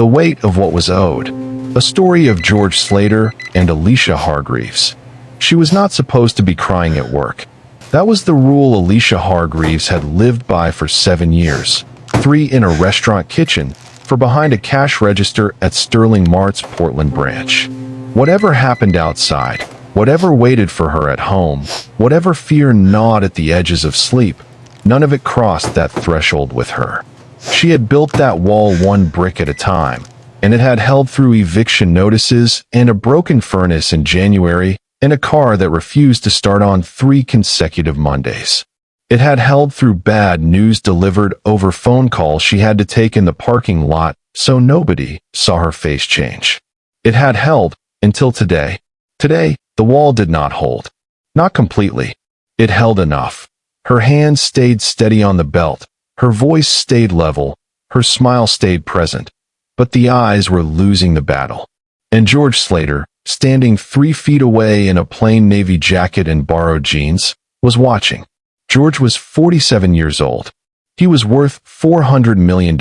The Weight of What Was Owed. A story of George Slater and Alisha Hargreaves. She was not supposed to be crying at work. That was the rule Alisha Hargreaves had lived by for 7 years. 3 in a restaurant kitchen, 4 behind a cash register at Sterling Mart's Portland branch. Whatever happened outside, whatever waited for her at home, whatever fear gnawed at the edges of sleep, none of it crossed that threshold with her. She had built that wall 1 brick at a time, and it had held through eviction notices and a broken furnace in January and a car that refused to start on 3 consecutive Mondays. It had held through bad news delivered over phone calls she had to take in the parking lot so nobody saw her face change. It had held until today. Today, the wall did not hold. Not completely. It held enough. Her hands stayed steady on the belt. Her voice stayed level. Her smile stayed present. But the eyes were losing the battle. And George Slater, standing 3 feet away in a plain navy jacket and borrowed jeans, was watching. George was 47 years old. He was worth $400 million.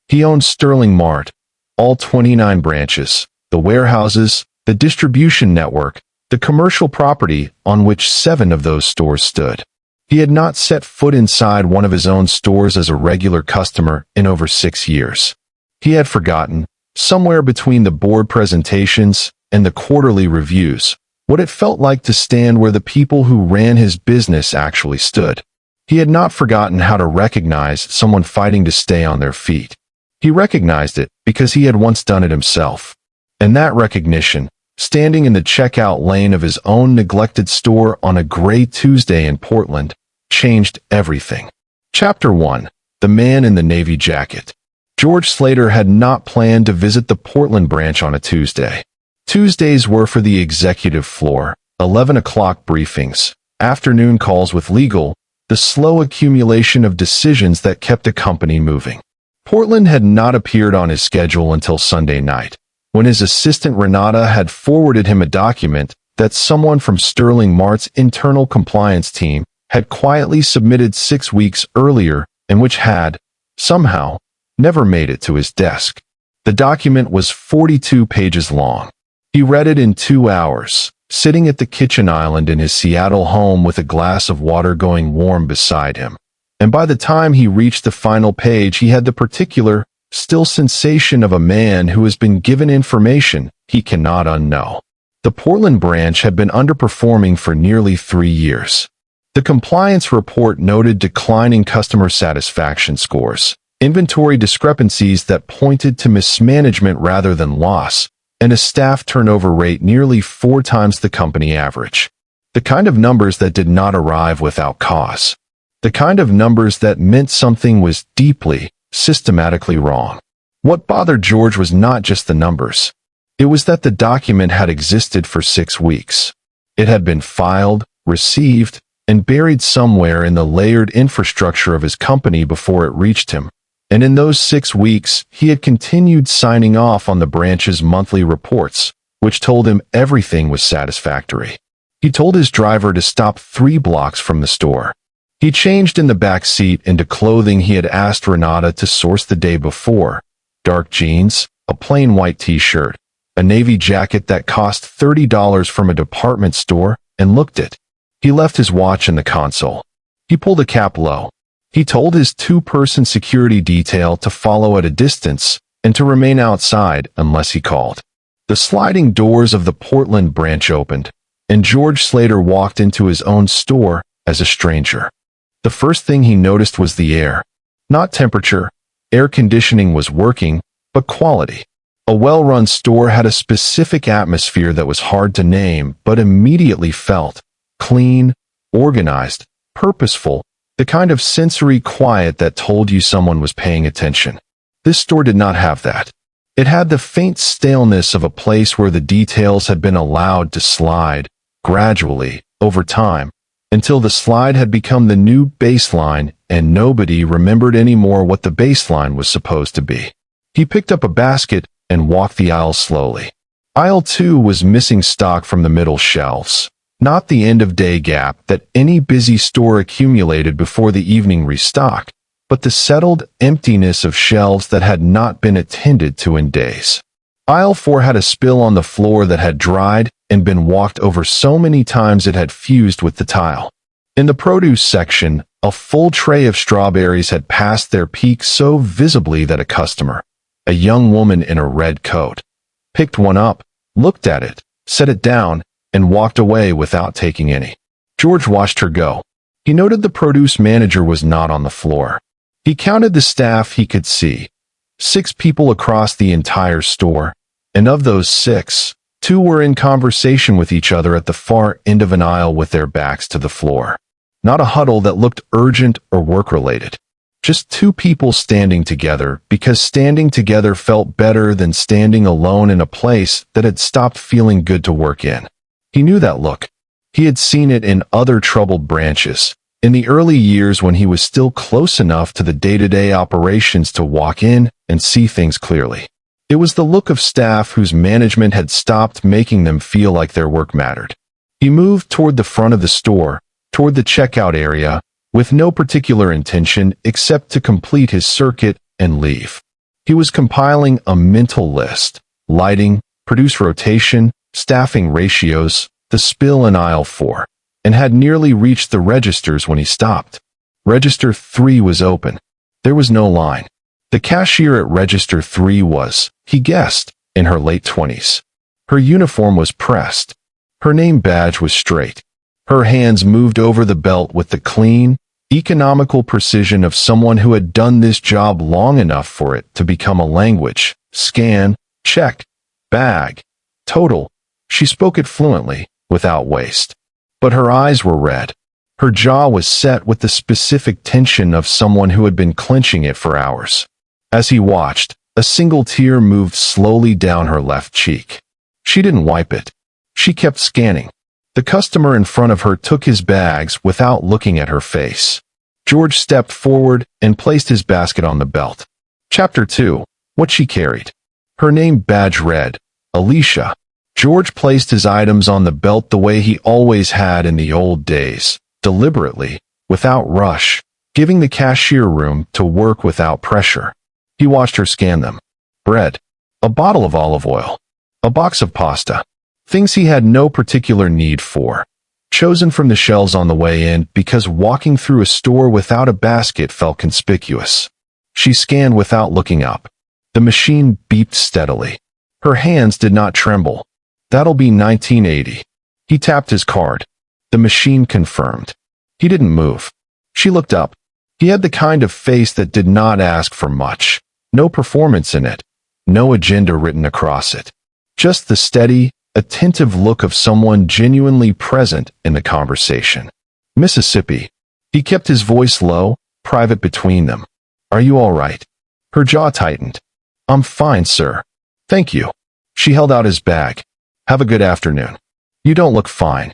He owned Sterling Mart, all 29 branches, the warehouses, the distribution network, the commercial property on which 7 of those stores stood. He had not set foot inside one of his own stores as a regular customer in over 6 years. He had forgotten, somewhere between the board presentations and the quarterly reviews, what it felt like to stand where the people who ran his business actually stood. He had not forgotten how to recognize someone fighting to stay on their feet. He recognized it because he had once done it himself. And that recognition, standing in the checkout lane of his own neglected store on a gray Tuesday in Portland, changed everything. Chapter 1. The Man in the Navy Jacket. George Slater had not planned to visit the Portland branch on a Tuesday. Tuesdays were for the executive floor, 11 o'clock briefings, afternoon calls with legal, the slow accumulation of decisions that kept a company moving. Portland had not appeared on his schedule until Sunday night, when his assistant Renata had forwarded him a document that someone from Sterling Mart's internal compliance team had quietly submitted 6 weeks earlier and which had, somehow, never made it to his desk. The document was 42 pages long. He read it in 2 hours, sitting at the kitchen island in his Seattle home with a glass of water going warm beside him. And by the time he reached the final page, he had the particular, still sensation of a man who has been given information he cannot unknow. The Portland branch had been underperforming for nearly 3 years. The compliance report noted declining customer satisfaction scores, inventory discrepancies that pointed to mismanagement rather than loss, and a staff turnover rate nearly 4 times the company average. The kind of numbers that did not arrive without cause. The kind of numbers that meant something was deeply, systematically wrong. What bothered George was not just the numbers. It was that the document had existed for 6 weeks. It had been filed, received, and buried somewhere in the layered infrastructure of his company before it reached him. And in those 6 weeks, he had continued signing off on the branch's monthly reports, which told him everything was satisfactory. He told his driver to stop 3 blocks from the store. He changed in the back seat into clothing he had asked Renata to source the day before: dark jeans, a plain white t-shirt, a navy jacket that cost $30 from a department store, and looked it. He left his watch in the console. He pulled a cap low. He told his 2-person security detail to follow at a distance and to remain outside unless he called. The sliding doors of the Portland branch opened, and George Slater walked into his own store as a stranger. The first thing he noticed was the air. Not temperature. Air conditioning was working, but quality. A well-run store had a specific atmosphere that was hard to name, but immediately felt clean, organized, purposeful, the kind of sensory quiet that told you someone was paying attention. This store did not have that. It had the faint staleness of a place where the details had been allowed to slide, gradually, over time, until the slide had become the new baseline and nobody remembered anymore what the baseline was supposed to be. He picked up a basket and walked the aisle slowly. Aisle 2 was missing stock from the middle shelves. Not the end-of-day gap that any busy store accumulated before the evening restock, but the settled emptiness of shelves that had not been attended to in days. Aisle 4 had a spill on the floor that had dried and been walked over so many times it had fused with the tile. In the produce section, a full tray of strawberries had passed their peak so visibly that a customer, a young woman in a red coat, picked one up, looked at it, set it down, and walked away without taking any. George watched her go. He noted the produce manager was not on the floor. He counted the staff he could see. 6 people across the entire store, and of those 6, 2 were in conversation with each other at the far end of an aisle with their backs to the floor. Not a huddle that looked urgent or work-related. Just 2 people standing together because standing together felt better than standing alone in a place that had stopped feeling good to work in. He knew that look. He had seen it in other troubled branches, in the early years when he was still close enough to the day-to-day operations to walk in and see things clearly. It was the look of staff whose management had stopped making them feel like their work mattered. He moved toward the front of the store, toward the checkout area, with no particular intention except to complete his circuit and leave. He was compiling a mental list: lighting, produce rotation, staffing ratios, the spill in aisle 4, and had nearly reached the registers when he stopped. Register 3 was open. There was no line. The cashier at Register 3 was, he guessed, in her late 20s. Her uniform was pressed. Her name badge was straight. Her hands moved over the belt with the clean, economical precision of someone who had done this job long enough for it to become a language. Scan, check, bag, total. She spoke it fluently, without waste. But her eyes were red. Her jaw was set with the specific tension of someone who had been clenching it for hours. As he watched, a single tear moved slowly down her left cheek. She didn't wipe it. She kept scanning. The customer in front of her took his bags without looking at her face. George stepped forward and placed his basket on the belt. Chapter 2. What she carried. Her name badge read, Alicia. George placed his items on the belt the way he always had in the old days, deliberately, without rush, giving the cashier room to work without pressure. He watched her scan them. Bread. A bottle of olive oil. A box of pasta. Things he had no particular need for. Chosen from the shelves on the way in because walking through a store without a basket felt conspicuous. She scanned without looking up. The machine beeped steadily. Her hands did not tremble. That'll be 1980. He tapped his card. The machine confirmed. He didn't move. She looked up. He had the kind of face that did not ask for much. No performance in it. No agenda written across it. Just the steady, attentive look of someone genuinely present in the conversation. Mississippi. He kept his voice low, private between them. Are you all right? Her jaw tightened. I'm fine, sir. Thank you. She held out his bag. Have a good afternoon. You don't look fine.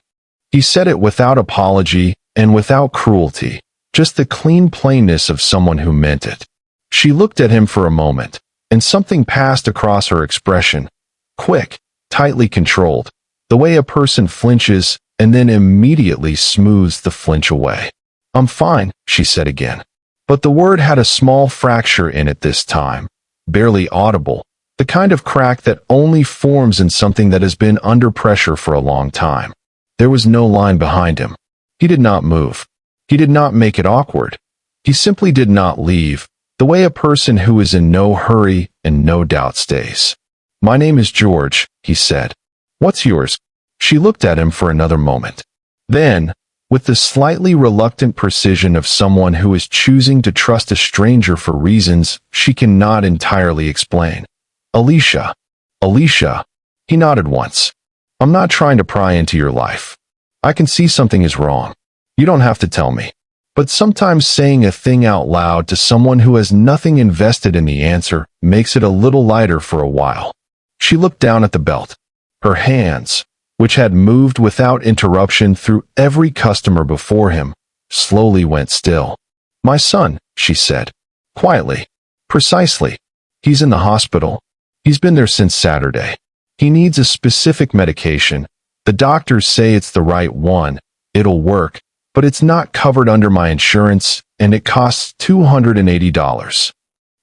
He said it without apology and without cruelty, just the clean plainness of someone who meant it. She looked at him for a moment, and something passed across her expression. Quick, tightly controlled, the way a person flinches and then immediately smooths the flinch away. I'm fine, she said again. But the word had a small fracture in it this time, barely audible, the kind of crack that only forms in something that has been under pressure for a long time. There was no line behind him. He did not move. He did not make it awkward. He simply did not leave, the way a person who is in no hurry and no doubt stays. My name is George, he said. What's yours? She looked at him for another moment. Then, with the slightly reluctant precision of someone who is choosing to trust a stranger for reasons she cannot entirely explain. Alicia. Alicia. He nodded once. I'm not trying to pry into your life. I can see something is wrong. You don't have to tell me. But sometimes saying a thing out loud to someone who has nothing invested in the answer makes it a little lighter for a while. She looked down at the belt. Her hands, which had moved without interruption through every customer before him, slowly went still. My son, she said. Quietly. Precisely. He's in the hospital. He's been there since Saturday. He needs a specific medication. The doctors say it's the right one. It'll work, but it's not covered under my insurance, and it costs $280.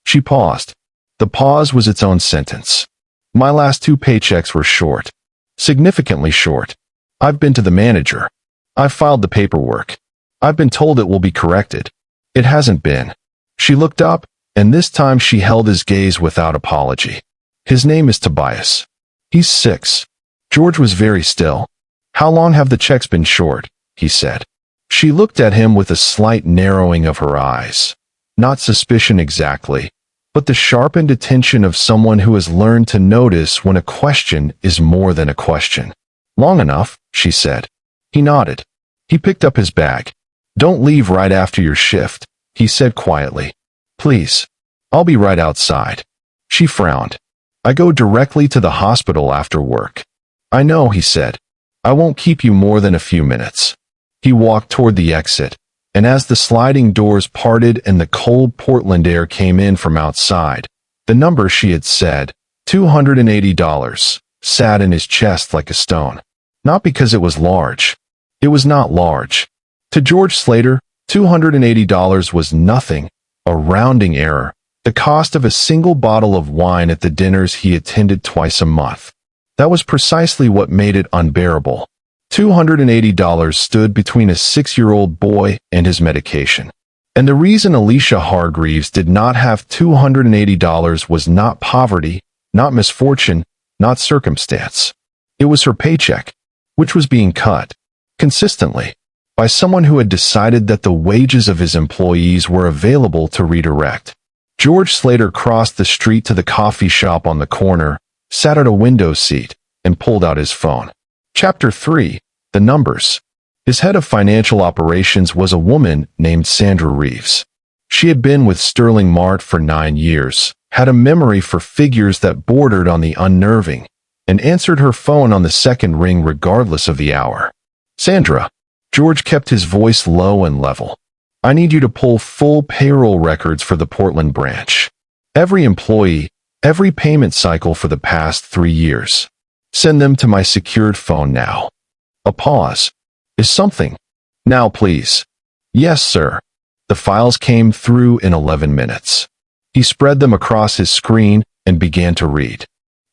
She paused. The pause was its own sentence. My last 2 paychecks were short. Significantly short. I've been to the manager. I've filed the paperwork. I've been told it will be corrected. It hasn't been. She looked up, and this time she held his gaze without apology. His name is Tobias. He's 6. George was very still. How long have the checks been short? He said. She looked at him with a slight narrowing of her eyes. Not suspicion exactly, but the sharpened attention of someone who has learned to notice when a question is more than a question. Long enough, she said. He nodded. He picked up his bag. Don't leave right after your shift, he said quietly. Please. I'll be right outside. She frowned. I go directly to the hospital after work. I know, he said. I won't keep you more than a few minutes. He walked toward the exit, and as the sliding doors parted and the cold Portland air came in from outside, the number she had said, $280, sat in his chest like a stone. Not because it was large. It was not large. To George Slater, $280 was nothing, a rounding error, the cost of a single bottle of wine at the dinners he attended twice a month. That was precisely what made it unbearable. $280 stood between a 6-year-old boy and his medication. And the reason Alisha Hargreaves did not have $280 was not poverty, not misfortune, not circumstance. It was her paycheck, which was being cut, consistently, by someone who had decided that the wages of his employees were available to redirect. George Slater crossed the street to the coffee shop on the corner, sat at a window seat, and pulled out his phone. Chapter 3. The Numbers. His head of financial operations was a woman named Sandra Reeves. She had been with Sterling Mart for 9 years, had a memory for figures that bordered on the unnerving, and answered her phone on the second ring regardless of the hour. Sandra. George kept his voice low and level. I need you to pull full payroll records for the Portland branch. Every employee, every payment cycle for the past 3 years. Send them to my secured phone now. A pause. Is something? Now, please. Yes, sir. The files came through in 11 minutes. He spread them across his screen and began to read.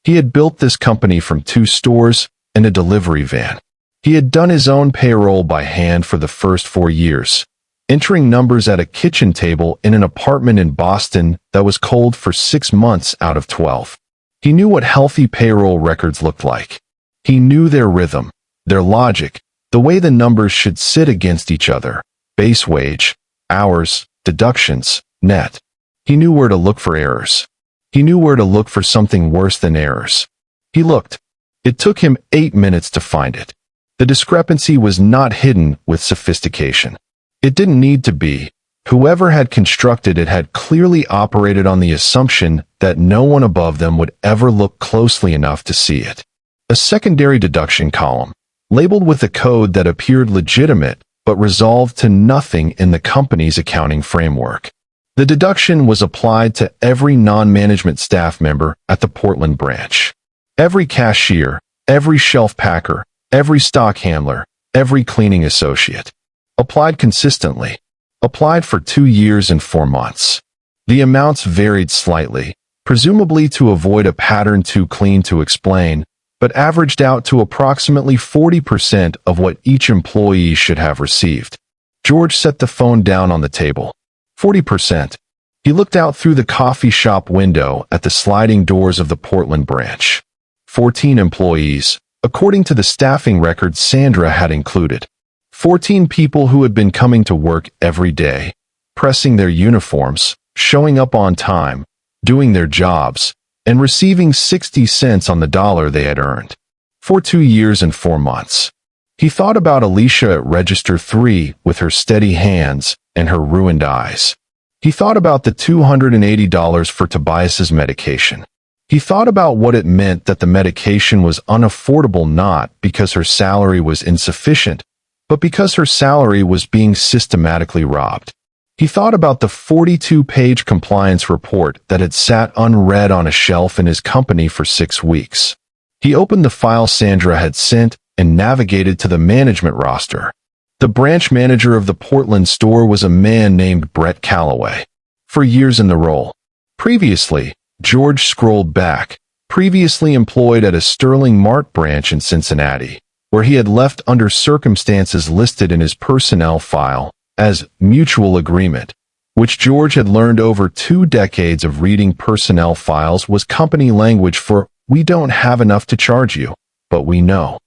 He had built this company from 2 stores and a delivery van. He had done his own payroll by hand for the first 4 years, entering numbers at a kitchen table in an apartment in Boston that was cold for 6 months out of 12. He knew what healthy payroll records looked like. He knew their rhythm, their logic, the way the numbers should sit against each other, base wage, hours, deductions, net. He knew where to look for errors. He knew where to look for something worse than errors. He looked. It took him 8 minutes to find it. The discrepancy was not hidden with sophistication. It didn't need to be. Whoever had constructed it had clearly operated on the assumption that no one above them would ever look closely enough to see it. A secondary deduction column, labeled with a code that appeared legitimate but resolved to nothing in the company's accounting framework. The deduction was applied to every non-management staff member at the Portland branch. Every cashier, every shelf packer, every stock handler, every cleaning associate. Applied consistently. Applied for 2 years and 4 months. The amounts varied slightly, presumably to avoid a pattern too clean to explain, but averaged out to approximately 40% of what each employee should have received. George set the phone down on the table. 40%. He looked out through the coffee shop window at the sliding doors of the Portland branch. 14 employees, according to the staffing records Sandra had included. 14 people who had been coming to work every day, pressing their uniforms, showing up on time, doing their jobs, and receiving 60 cents on the dollar they had earned. For 2 years and 4 months. He thought about Alicia at Register 3 with her steady hands and her ruined eyes. He thought about the $280 for Tobias's medication. He thought about what it meant that the medication was unaffordable not because her salary was insufficient, but because her salary was being systematically robbed. He thought about the 42-page compliance report that had sat unread on a shelf in his company for 6 weeks. He opened the file Sandra had sent and navigated to the management roster. The branch manager of the Portland store was a man named Brett Calloway. For years in the role. Previously, George scrolled back, previously employed at a Sterling Mart branch in Cincinnati, where he had left under circumstances listed in his personnel file as mutual agreement, which George had learned over 2 decades of reading personnel files was company language for, "We don't have enough to charge you, but we know."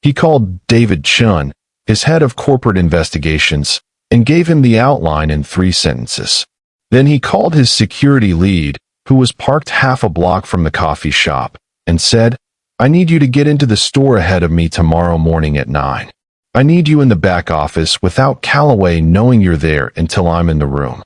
He called David Chun, his head of corporate investigations, and gave him the outline in 3 sentences. Then he called his security lead, who was parked half a block from the coffee shop, and said, "I need you to get into the store ahead of me tomorrow morning at 9. I need you in the back office without Calloway knowing you're there until I'm in the room."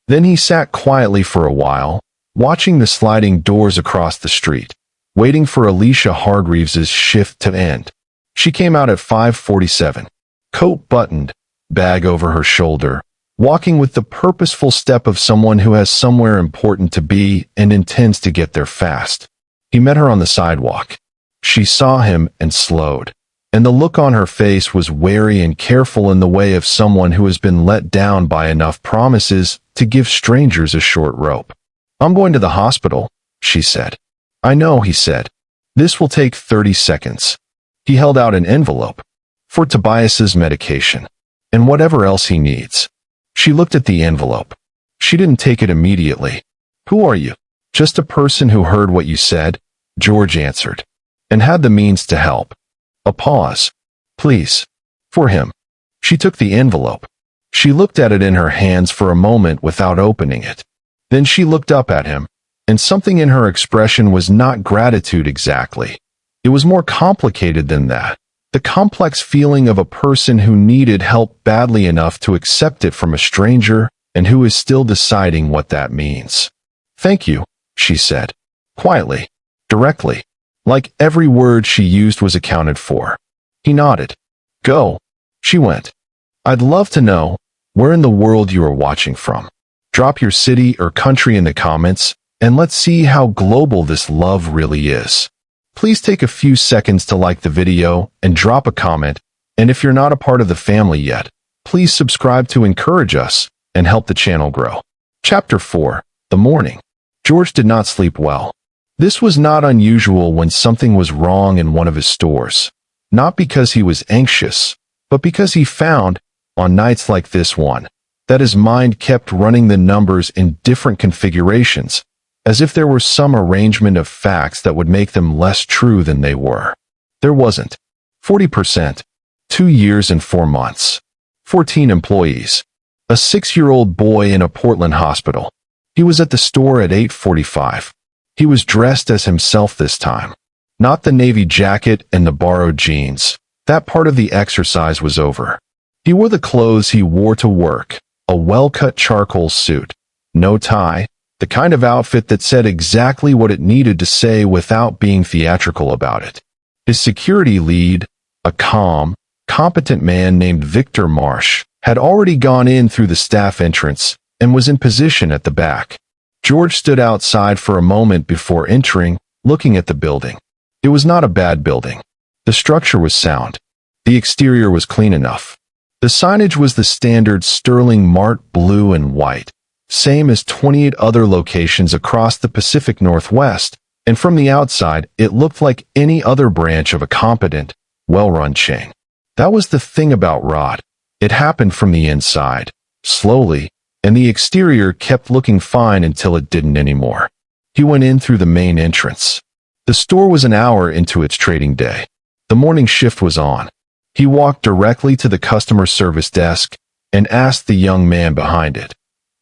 Then he sat quietly for a while, watching the sliding doors across the street, waiting for Alisha Hargreaves' shift to end. She came out at 5:47, coat buttoned, bag over her shoulder, walking with the purposeful step of someone who has somewhere important to be and intends to get there fast. He met her on the sidewalk. She saw him and slowed, and the look on her face was wary and careful in the way of someone who has been let down by enough promises to give strangers a short rope. "I'm going to the hospital," she said. "I know," he said. "This will take 30 seconds. He held out an envelope. "For Tobias's medication. And whatever else he needs." She looked at the envelope. She didn't take it immediately. "Who are you?" "Just a person who heard what you said," George answered, "and had the means to help." A pause. "Please." "For him." She took the envelope. She looked at it in her hands for a moment without opening it. Then she looked up at him, and something in her expression was not gratitude exactly. It was more complicated than that. The complex feeling of a person who needed help badly enough to accept it from a stranger and who is still deciding what that means. "Thank you," she said, quietly, directly, like every word she used was accounted for. He nodded. "Go." She went. "I'd love to know where in the world you are watching from. Drop your city or country in the comments, and let's see how global this love really is. Please take a few seconds to like the video and drop a comment, and if you're not a part of the family yet, please subscribe to encourage us and help the channel grow. Chapter 4. The Morning. George did not sleep well. This was not unusual when something was wrong in one of his stores. Not because he was anxious, but because he found, on nights like this one, that his mind kept running the numbers in different configurations, as if there were some arrangement of facts that would make them less true than they were. There wasn't. 40%. 2 years and 4 months. 14 employees. A 6-year-old boy in a Portland hospital. He was at the store at 8:45. He was dressed as himself this time. Not the navy jacket and the borrowed jeans. That part of the exercise was over. He wore the clothes he wore to work, a well-cut charcoal suit, no tie, the kind of outfit that said exactly what it needed to say without being theatrical about it. His security lead, a calm, competent man named Victor Marsh, had already gone in through the staff entrance and was in position at the back. George stood outside for a moment before entering, looking at the building. It was not a bad building. The structure was sound. The exterior was clean enough. The signage was the standard Sterling Mart blue and white, same as 28 other locations across the Pacific Northwest, and from the outside, it looked like any other branch of a competent, well-run chain. That was the thing about Rod. It happened from the inside, slowly, and the exterior kept looking fine until it didn't anymore. He went in through the main entrance. The store was an hour into its trading day. The morning shift was on. He walked directly to the customer service desk and asked the young man behind it,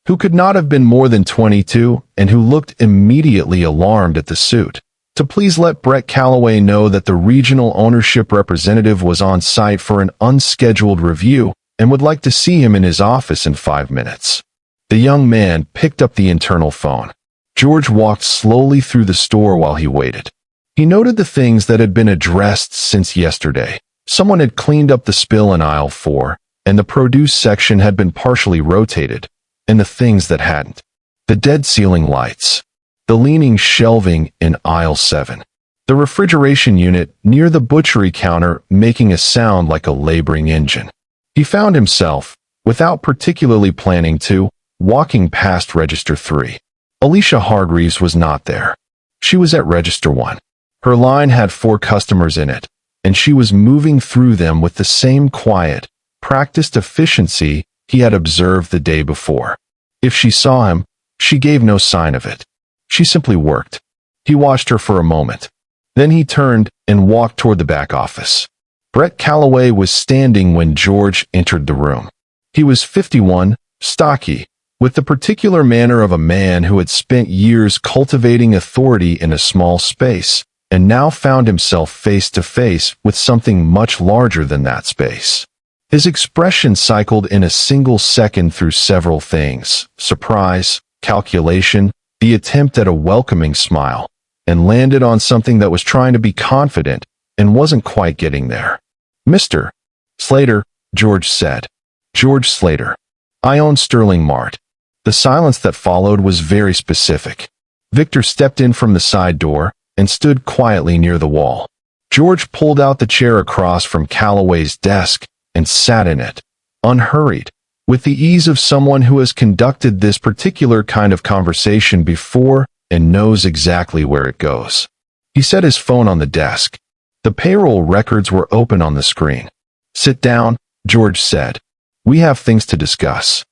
who could not have been more than 22 and who looked immediately alarmed at the suit, to please let Brett Calloway know that the regional ownership representative was on site for an unscheduled review and would like to see him in his office in 5 minutes. The young man picked up the internal phone. George walked slowly through the store while he waited. He noted the things that had been addressed since yesterday. Someone had cleaned up the spill in aisle 4, and the produce section had been partially rotated, and the things that hadn't. The dead ceiling lights. The leaning shelving in aisle 7. The refrigeration unit near the butchery counter making a sound like a laboring engine. He found himself, without particularly planning to, walking past Register 3. Alisha Hargreaves was not there. She was at Register 1. Her line had 4 customers in it, and she was moving through them with the same quiet, practiced efficiency he had observed the day before. If she saw him, she gave no sign of it. She simply worked. He watched her for a moment. Then he turned and walked toward the back office. Brett Calloway was standing when George entered the room. He was 51, stocky, with the particular manner of a man who had spent years cultivating authority in a small space, and now found himself face to face with something much larger than that space. His expression cycled in a single second through several things: surprise, calculation, the attempt at a welcoming smile, and landed on something that was trying to be confident and wasn't quite getting there. "Mr. Slater," George said. "George Slater. I own Sterling Mart." The silence that followed was very specific. Victor stepped in from the side door and stood quietly near the wall. George pulled out the chair across from Calloway's desk and sat in it, unhurried, with the ease of someone who has conducted this particular kind of conversation before and knows exactly where it goes. He set his phone on the desk. The payroll records were open on the screen. "Sit down," George said. "We have things to discuss."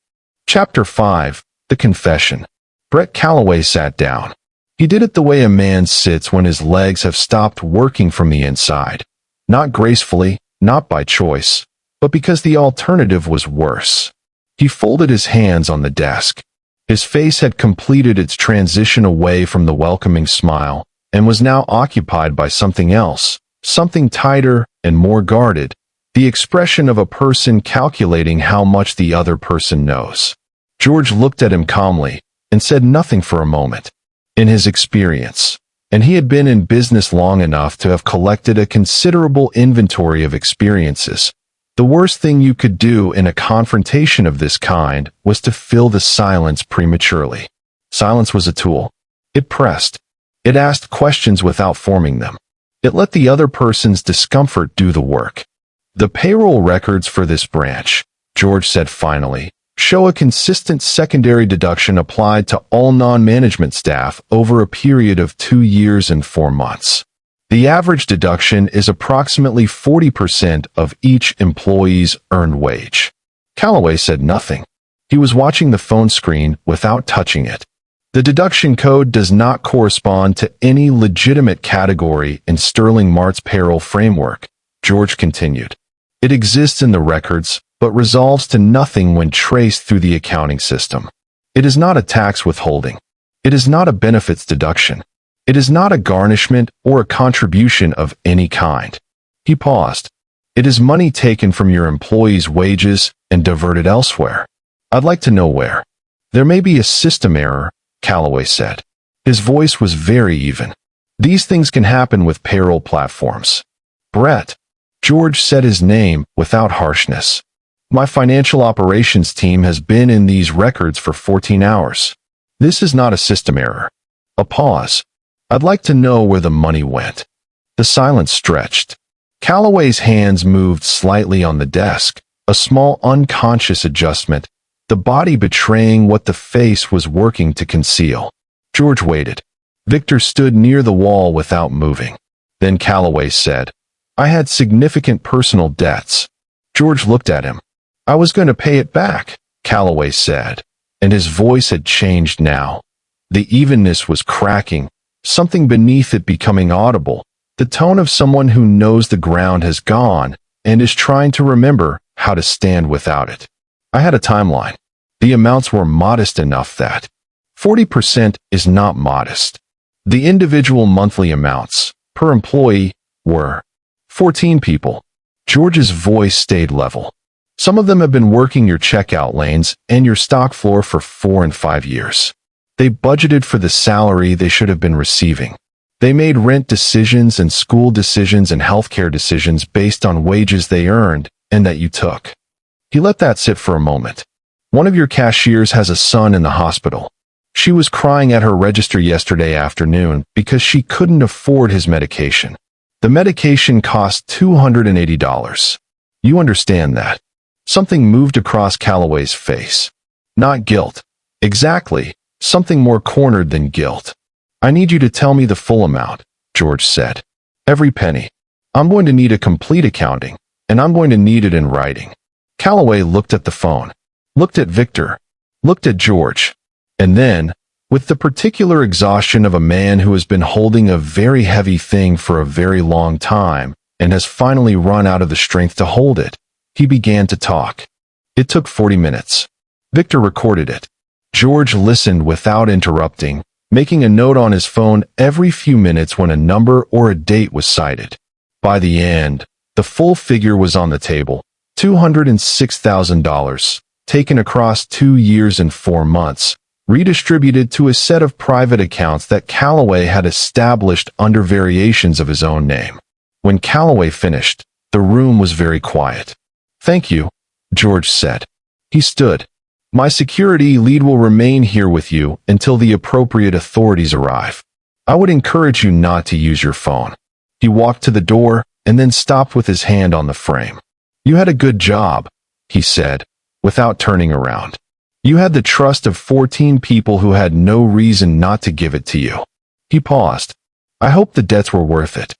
Chapter 5, The Confession. Brett Calloway sat down. He did it the way a man sits when his legs have stopped working from the inside. Not gracefully, not by choice, but because the alternative was worse. He folded his hands on the desk. His face had completed its transition away from the welcoming smile and was now occupied by something else, something tighter and more guarded, the expression of a person calculating how much the other person knows. George looked at him calmly and said nothing for a moment. In his experience, and he had been in business long enough to have collected a considerable inventory of experiences, the worst thing you could do in a confrontation of this kind was to fill the silence prematurely. Silence was a tool. It pressed. It asked questions without forming them. It let the other person's discomfort do the work. "The payroll records for this branch," George said finally, "show a consistent secondary deduction applied to all non-management staff over a period of 2 years and 4 months. The average deduction is approximately 40% of each employee's earned wage." Calloway said nothing. He was watching the phone screen without touching it. "The deduction code does not correspond to any legitimate category in Sterling Mart's payroll framework," George continued. "It exists in the records, but resolves to nothing when traced through the accounting system. It is not a tax withholding. It is not a benefits deduction. It is not a garnishment or a contribution of any kind." He paused. "It is money taken from your employees' wages and diverted elsewhere. I'd like to know where." "There may be a system error," Calloway said. His voice was very even. "These things can happen with payroll platforms." "Brett." George said his name without harshness. "My financial operations team has been in these records for 14 hours. This is not a system error." A pause. "I'd like to know where the money went." The silence stretched. Calloway's hands moved slightly on the desk, a small unconscious adjustment, the body betraying what the face was working to conceal. George waited. Victor stood near the wall without moving. Then Calloway said, "I had significant personal debts." George looked at him. "I was going to pay it back," Calloway said, and his voice had changed now. The evenness was cracking, something beneath it becoming audible, the tone of someone who knows the ground has gone and is trying to remember how to stand without it. "I had a timeline. The amounts were modest enough that 40% is not modest. The individual monthly amounts, per employee, were 14 people." George's voice stayed level. "Some of them have been working your checkout lanes and your stock floor for 4 and 5 years. They budgeted for the salary they should have been receiving. They made rent decisions and school decisions and healthcare decisions based on wages they earned and that you took." He let that sit for a moment. "One of your cashiers has a son in the hospital. She was crying at her register yesterday afternoon because she couldn't afford his medication. The medication cost $280. You understand that?" Something moved across Calloway's face. Not guilt. Exactly. Something more cornered than guilt. I need you to tell me the full amount, George said. Every penny. I'm going to need a complete accounting, and I'm going to need it in writing. Calloway looked at the phone, looked at Victor, looked at George, and then, with the particular exhaustion of a man who has been holding a very heavy thing for a very long time and has finally run out of the strength to hold it, he began to talk. It took 40 minutes. Victor recorded it. George listened without interrupting, making a note on his phone every few minutes when a number or a date was cited. By the end, the full figure was on the table, $206,000, taken across 2 years and 4 months, redistributed to a set of private accounts that Calloway had established under variations of his own name. When Calloway finished, the room was very quiet. Thank you, George said. He stood. My security lead will remain here with you until the appropriate authorities arrive. I would encourage you not to use your phone. He walked to the door and then stopped with his hand on the frame. You had a good job, he said, without turning around. You had the trust of 14 people who had no reason not to give it to you. He paused. I hope the debts were worth it.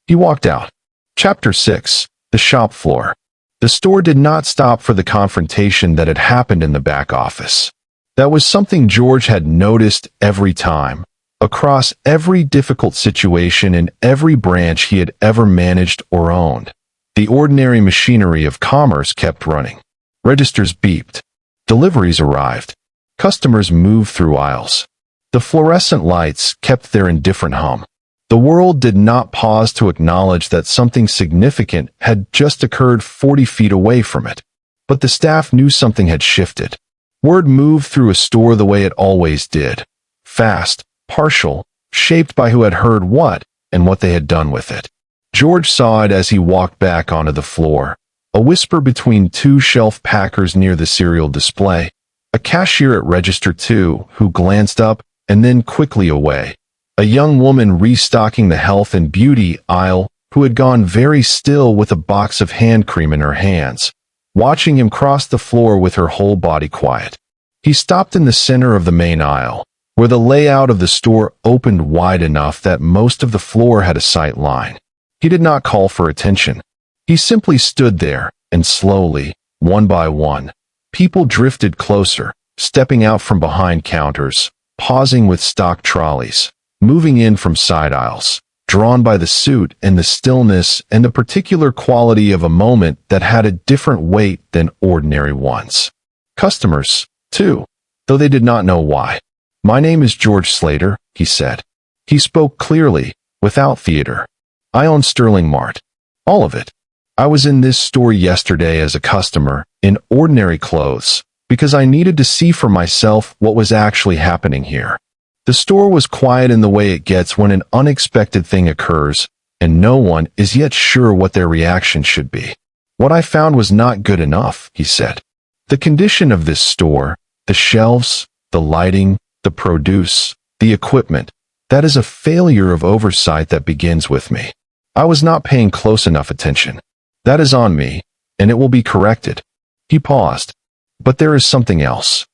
He walked out. Chapter 6. The shop floor. The store did not stop for the confrontation that had happened in the back office. That was something George had noticed every time, across every difficult situation in every branch he had ever managed or owned. The ordinary machinery of commerce kept running. Registers beeped. Deliveries arrived. Customers moved through aisles. The fluorescent lights kept their indifferent hum. The world did not pause to acknowledge that something significant had just occurred 40 feet away from it. But the staff knew something had shifted. Word moved through a store the way it always did. Fast, partial, shaped by who had heard what and what they had done with it. George saw it as he walked back onto the floor. A whisper between 2 shelf packers near the cereal display. A cashier at register 2 who glanced up and then quickly away. A young woman restocking the health and beauty aisle who had gone very still with a box of hand cream in her hands, watching him cross the floor with her whole body quiet. He stopped in the center of the main aisle, where the layout of the store opened wide enough that most of the floor had a sight line. He did not call for attention. He simply stood there, and slowly, one by one, people drifted closer, stepping out from behind counters, pausing with stock trolleys, moving in from side aisles, drawn by the suit and the stillness and the particular quality of a moment that had a different weight than ordinary ones. Customers, too, though they did not know why. My name is George Slater, he said. He spoke clearly, without theater. I own Sterling Mart. All of it. I was in this store yesterday as a customer, in ordinary clothes, because I needed to see for myself what was actually happening here. The store was quiet in the way it gets when an unexpected thing occurs, and no one is yet sure what their reaction should be. What I found was not good enough, he said. The condition of this store, the shelves, the lighting, the produce, the equipment, that is a failure of oversight that begins with me. I was not paying close enough attention. That is on me, and it will be corrected. He paused. But there is something else.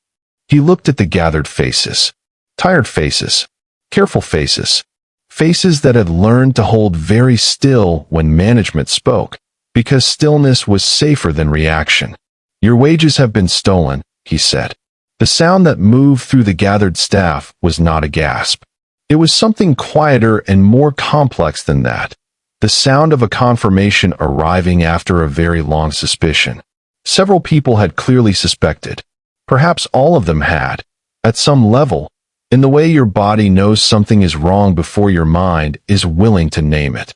He looked at the gathered faces. Tired faces, careful faces, faces that had learned to hold very still when management spoke, because stillness was safer than reaction. Your wages have been stolen, he said. The sound that moved through the gathered staff was not a gasp. It was something quieter and more complex than that. The sound of a confirmation arriving after a very long suspicion. Several people had clearly suspected. Perhaps all of them had, at some level, in the way your body knows something is wrong before your mind is willing to name it.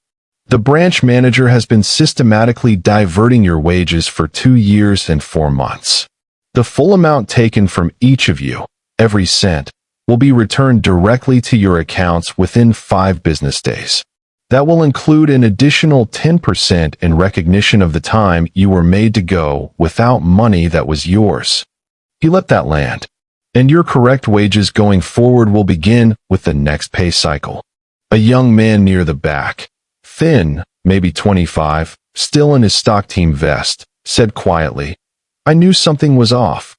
The branch manager has been systematically diverting your wages for 2 years and 4 months. The full amount taken from each of you, every cent, will be returned directly to your accounts within 5 business days. That will include an additional 10% in recognition of the time you were made to go without money that was yours. He let that land. And your correct wages going forward will begin with the next pay cycle. A young man near the back, thin, maybe 25, still in his stock team vest, said quietly, I knew something was off.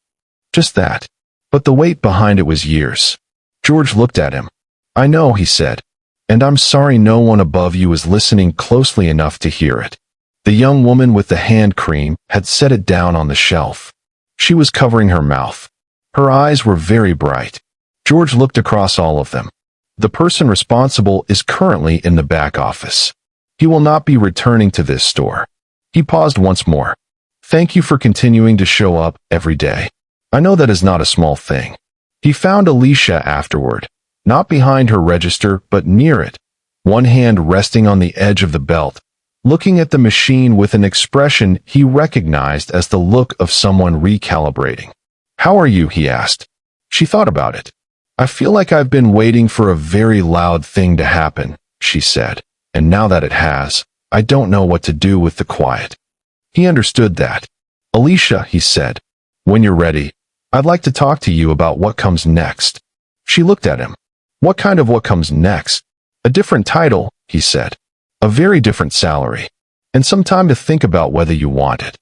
Just that. But the weight behind it was years. George looked at him. I know, he said. And I'm sorry no one above you is listening closely enough to hear it. The young woman with the hand cream had set it down on the shelf. She was covering her mouth. Her eyes were very bright. George looked across all of them. The person responsible is currently in the back office. He will not be returning to this store. He paused once more. Thank you for continuing to show up every day. I know that is not a small thing. He found Alicia afterward, not behind her register but near it, one hand resting on the edge of the belt, looking at the machine with an expression he recognized as the look of someone recalibrating. How are you? He asked. She thought about it. I feel like I've been waiting for a very loud thing to happen, she said, and now that it has, I don't know what to do with the quiet. He understood that. Alicia, he said, when you're ready, I'd like to talk to you about what comes next. She looked at him. What kind of what comes next? A different title, he said. A very different salary. And some time to think about whether you want it.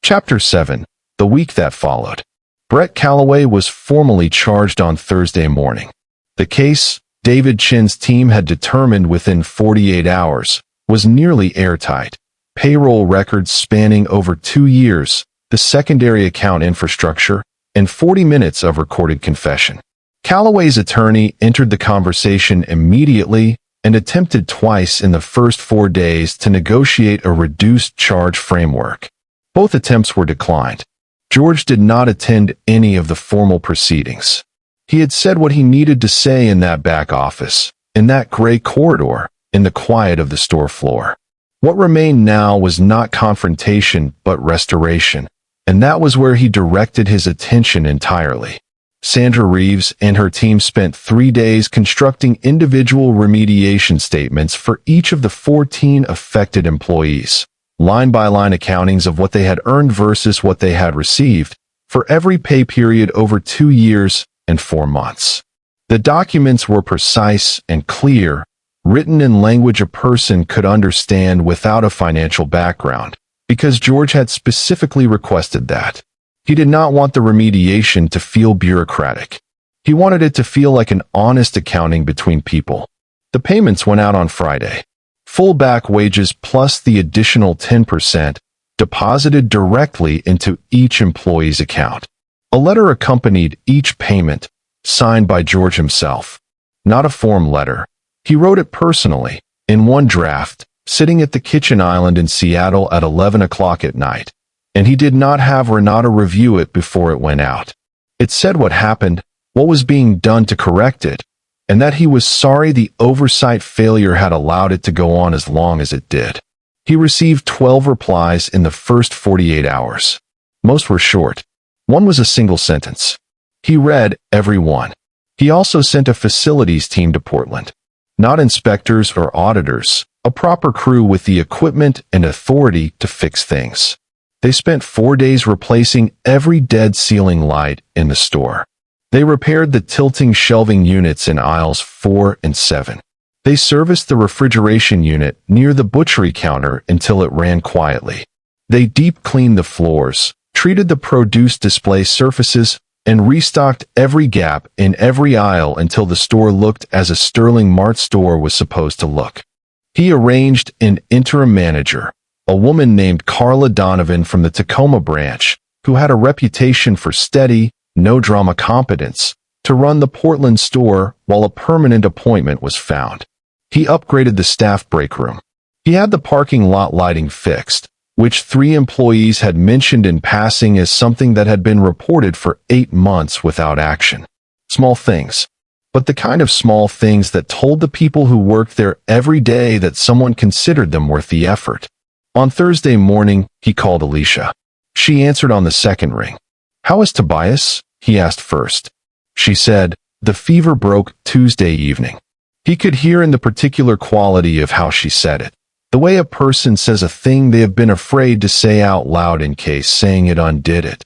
Chapter 7. The week that followed. Brett Calloway was formally charged on Thursday morning. The case, David Chin's team had determined within 48 hours, was nearly airtight. Payroll records spanning over 2 years, the secondary account infrastructure, and 40 minutes of recorded confession. Calloway's attorney entered the conversation immediately and attempted twice in the first 4 days to negotiate a reduced charge framework. Both attempts were declined. George did not attend any of the formal proceedings. He had said what he needed to say in that back office, in that gray corridor, in the quiet of the store floor. What remained now was not confrontation but restoration, and that was where he directed his attention entirely. Sandra Reeves and her team spent 3 days constructing individual remediation statements for each of the 14 affected employees. Line-by-line accountings of what they had earned versus what they had received, for every pay period over 2 years and 4 months. The documents were precise and clear, written in language a person could understand without a financial background, because George had specifically requested that. He did not want the remediation to feel bureaucratic. He wanted it to feel like an honest accounting between people. The payments went out on Friday. Full back wages plus the additional 10% deposited directly into each employee's account. A letter accompanied each payment, signed by George himself. Not a form letter. He wrote it personally, in one draft, sitting at the kitchen island in Seattle at 11 o'clock at night. And he did not have Renata review it before it went out. It said what happened, what was being done to correct it, and that he was sorry the oversight failure had allowed it to go on as long as it did. He received 12 replies in the first 48 hours. Most were short. One was a single sentence. He read every one. He also sent a facilities team to Portland. Not inspectors or auditors, a proper crew with the equipment and authority to fix things. They spent 4 days replacing every dead ceiling light in the store. They repaired the tilting shelving units in aisles 4 and 7. They serviced the refrigeration unit near the butchery counter until it ran quietly. They deep cleaned the floors, treated the produce display surfaces, and restocked every gap in every aisle until the store looked as a Sterling Mart store was supposed to look. He arranged an interim manager, a woman named Carla Donovan from the Tacoma branch, who had a reputation for steady, no-drama competence, to run the Portland store while a permanent appointment was found. He upgraded the staff break room. He had the parking lot lighting fixed, which 3 employees had mentioned in passing as something that had been reported for 8 months without action. Small things. But the kind of small things that told the people who worked there every day that someone considered them worth the effort. On Thursday morning, he called Alicia. She answered on the second ring. "How is Tobias?" he asked first. She said, "The fever broke Tuesday evening." He could hear in the particular quality of how she said it, the way a person says a thing they have been afraid to say out loud in case saying it undid it,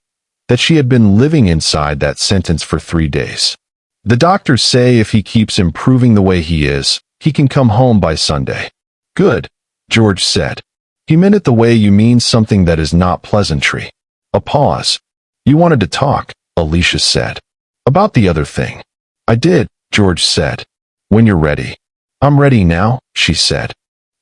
that she had been living inside that sentence for 3 days. "The doctors say if he keeps improving the way he is, he can come home by Sunday." "Good," George said. He meant it the way you mean something that is not pleasantry. A pause. You wanted to talk, Alicia said. About the other thing. I did, George said. When you're ready. I'm ready now, she said.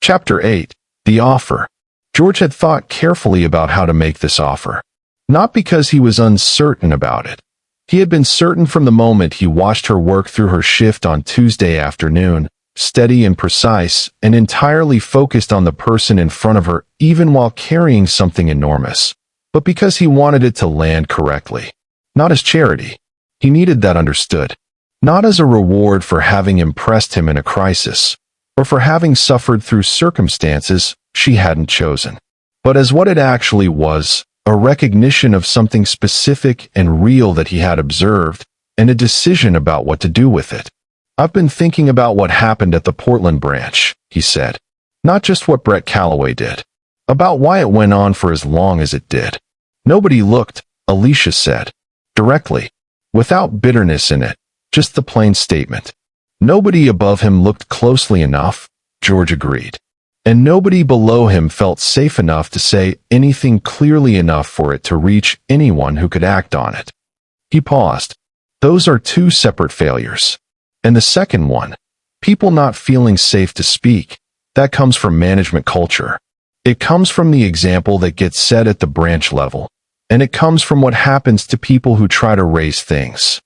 Chapter 8. The Offer. George had thought carefully about how to make this offer. Not because he was uncertain about it. He had been certain from the moment he watched her work through her shift on Tuesday afternoon, steady and precise, and entirely focused on the person in front of her even while carrying something enormous. But because he wanted it to land correctly. Not as charity. He needed that understood. Not as a reward for having impressed him in a crisis, or for having suffered through circumstances she hadn't chosen. But as what it actually was, a recognition of something specific and real that he had observed, and a decision about what to do with it. I've been thinking about what happened at the Portland branch, he said. Not just what Brett Calloway did. About why it went on for as long as it did. Nobody looked, Alicia said. Directly. Without bitterness in it. Just the plain statement. Nobody above him looked closely enough, George agreed. And nobody below him felt safe enough to say anything clearly enough for it to reach anyone who could act on it. He paused. Those are two separate failures. And the second one, people not feeling safe to speak, that comes from management culture. It comes from the example that gets set at the branch level, and it comes from what happens to people who try to raise things.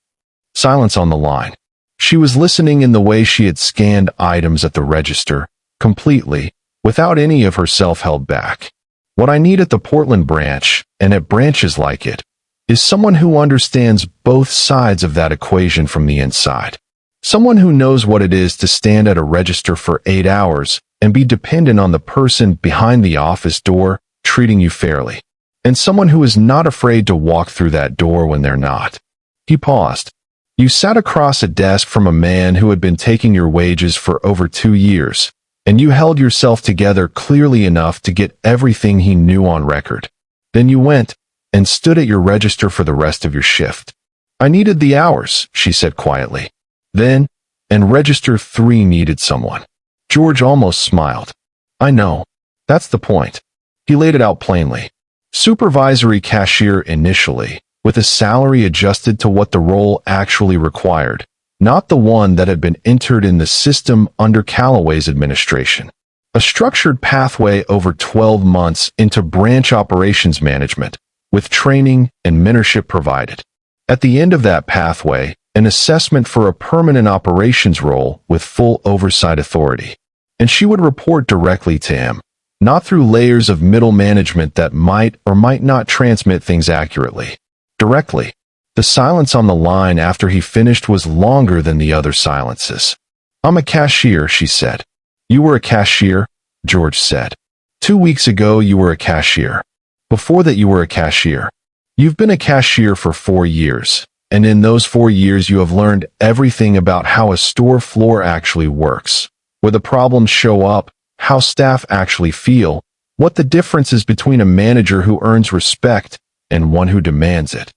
Silence on the line. She was listening in the way she had scanned items at the register, completely, without any of herself held back. What I need at the Portland branch, and at branches like it, is someone who understands both sides of that equation from the inside. Someone who knows what it is to stand at a register for 8 hours and be dependent on the person behind the office door treating you fairly. And someone who is not afraid to walk through that door when they're not. He paused. You sat across a desk from a man who had been taking your wages for over 2 years, and you held yourself together clearly enough to get everything he knew on record. Then you went and stood at your register for the rest of your shift. I needed the hours, she said quietly. Then, and Register 3 needed someone. George almost smiled. I know. That's the point. He laid it out plainly. Supervisory cashier initially, with a salary adjusted to what the role actually required, not the one that had been entered in the system under Calloway's administration. A structured pathway over 12 months into branch operations management, with training and mentorship provided. At the end of that pathway, an assessment for a permanent operations role with full oversight authority. And she would report directly to him, not through layers of middle management that might or might not transmit things accurately. Directly. The silence on the line after he finished was longer than the other silences. I'm a cashier, she said. You were a cashier, George said. 2 weeks ago you were a cashier. Before that you were a cashier. You've been a cashier for 4 years, and in those 4 years you have learned everything about how a store floor actually works, where the problems show up, how staff actually feel, what the difference is between a manager who earns respect and one who demands it.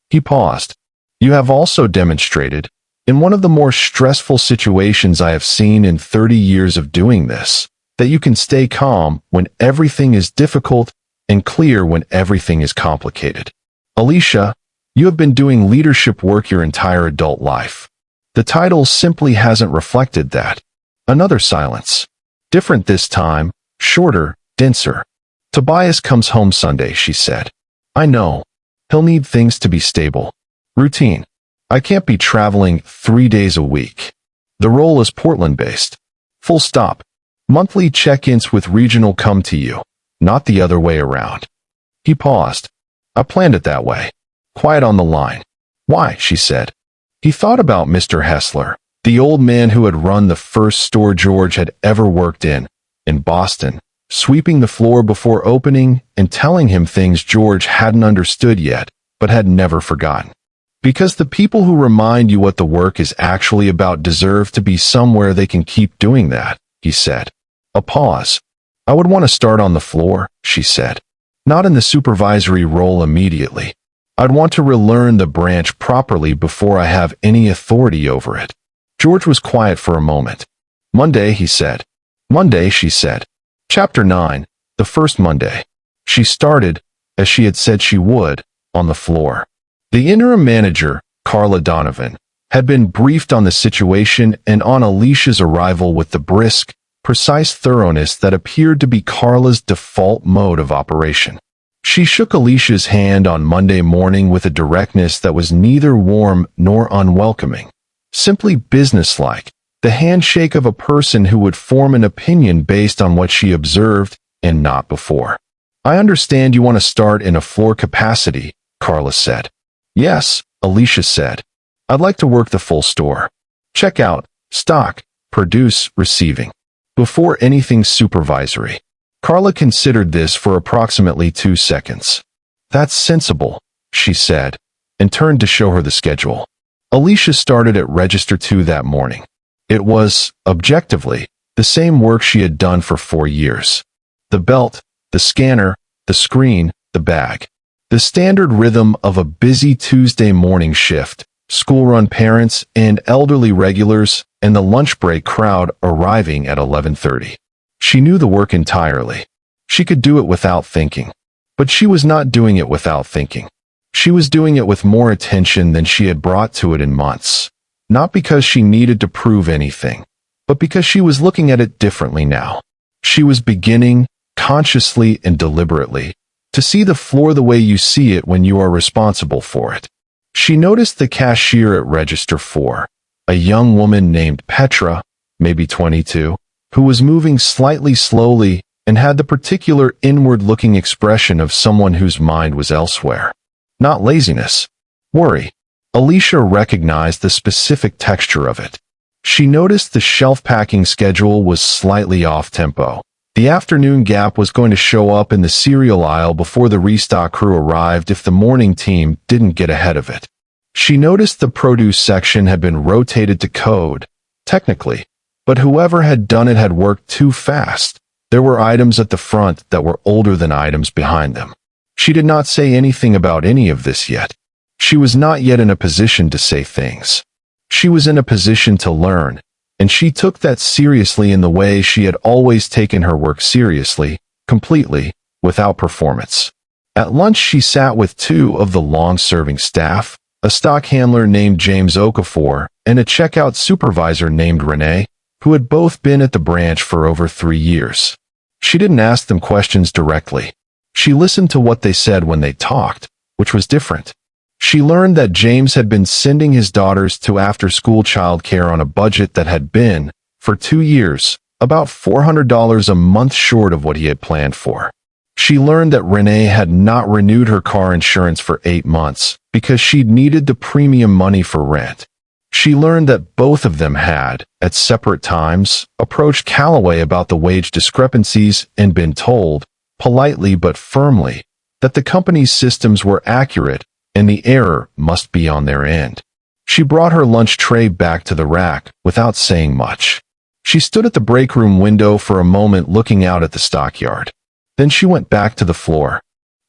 He paused. You have also demonstrated, in one of the more stressful situations I have seen in 30 years of doing this, that you can stay calm when everything is difficult and clear when everything is complicated. Alicia, you have been doing leadership work your entire adult life. The title simply hasn't reflected that. Another silence. Different this time, shorter, denser. Tobias comes home Sunday, she said. I know. He'll need things to be stable. Routine. I can't be traveling 3 days a week. The role is Portland-based. Full stop. Monthly check-ins with regional come to you, not the other way around. He paused. I planned it that way. Quiet on the line. Why, she said. He thought about Mr. Hessler, the old man who had run the first store George had ever worked in Boston, sweeping the floor before opening and telling him things George hadn't understood yet, but had never forgotten. Because the people who remind you what the work is actually about deserve to be somewhere they can keep doing that, he said. A pause. I would want to start on the floor, she said. Not in the supervisory role immediately. I'd want to relearn the branch properly before I have any authority over it. George was quiet for a moment. Monday, he said. Monday, she said. Chapter 9, the first Monday. She started, as she had said she would, on the floor. The interim manager, Carla Donovan, had been briefed on the situation and on Alicia's arrival with the brisk, precise thoroughness that appeared to be Carla's default mode of operation. She shook Alicia's hand on Monday morning with a directness that was neither warm nor unwelcoming, simply businesslike, the handshake of a person who would form an opinion based on what she observed and not before. "I understand you want to start in a floor capacity," Carla said. "Yes," Alicia said. "I'd like to work the full store. Check out, stock, produce, receiving. Before anything supervisory." Carla considered this for approximately 2 seconds. "That's sensible," she said, and turned to show her the schedule. Alicia started at Register 2 that morning. It was, objectively, the same work she had done for 4 years. The belt, the scanner, the screen, the bag. The standard rhythm of a busy Tuesday morning shift, school-run parents and elderly regulars, and the lunch break crowd arriving at 11:30. She knew the work entirely. She could do it without thinking. But she was not doing it without thinking. She was doing it with more attention than she had brought to it in months. Not because she needed to prove anything, but because she was looking at it differently now. She was beginning, consciously and deliberately, to see the floor the way you see it when you are responsible for it. She noticed the cashier at Register 4, a young woman named Petra, maybe 22, who was moving slightly slowly and had the particular inward-looking expression of someone whose mind was elsewhere. Not laziness. Worry. Alicia recognized the specific texture of it. She noticed the shelf-packing schedule was slightly off-tempo. The afternoon gap was going to show up in the cereal aisle before the restock crew arrived if the morning team didn't get ahead of it. She noticed the produce section had been rotated to code, technically, but whoever had done it had worked too fast. There were items at the front that were older than items behind them. She did not say anything about any of this yet. She was not yet in a position to say things. She was in a position to learn, and she took that seriously in the way she had always taken her work seriously, completely, without performance. At lunch she sat with 2 of the long-serving staff, a stock handler named James Okafor and a checkout supervisor named Renee, who had both been at the branch for over 3 years. She didn't ask them questions directly. She listened to what they said when they talked, which was different. She learned that James had been sending his daughters to after-school childcare on a budget that had been, for 2 years, about $400 a month short of what he had planned for. She learned that Renee had not renewed her car insurance for 8 months because she'd needed the premium money for rent. She learned that both of them had, at separate times, approached Calloway about the wage discrepancies and been told, politely but firmly, that the company's systems were accurate and the error must be on their end. She brought her lunch tray back to the rack without saying much. She stood at the break room window for a moment looking out at the stockyard. Then she went back to the floor.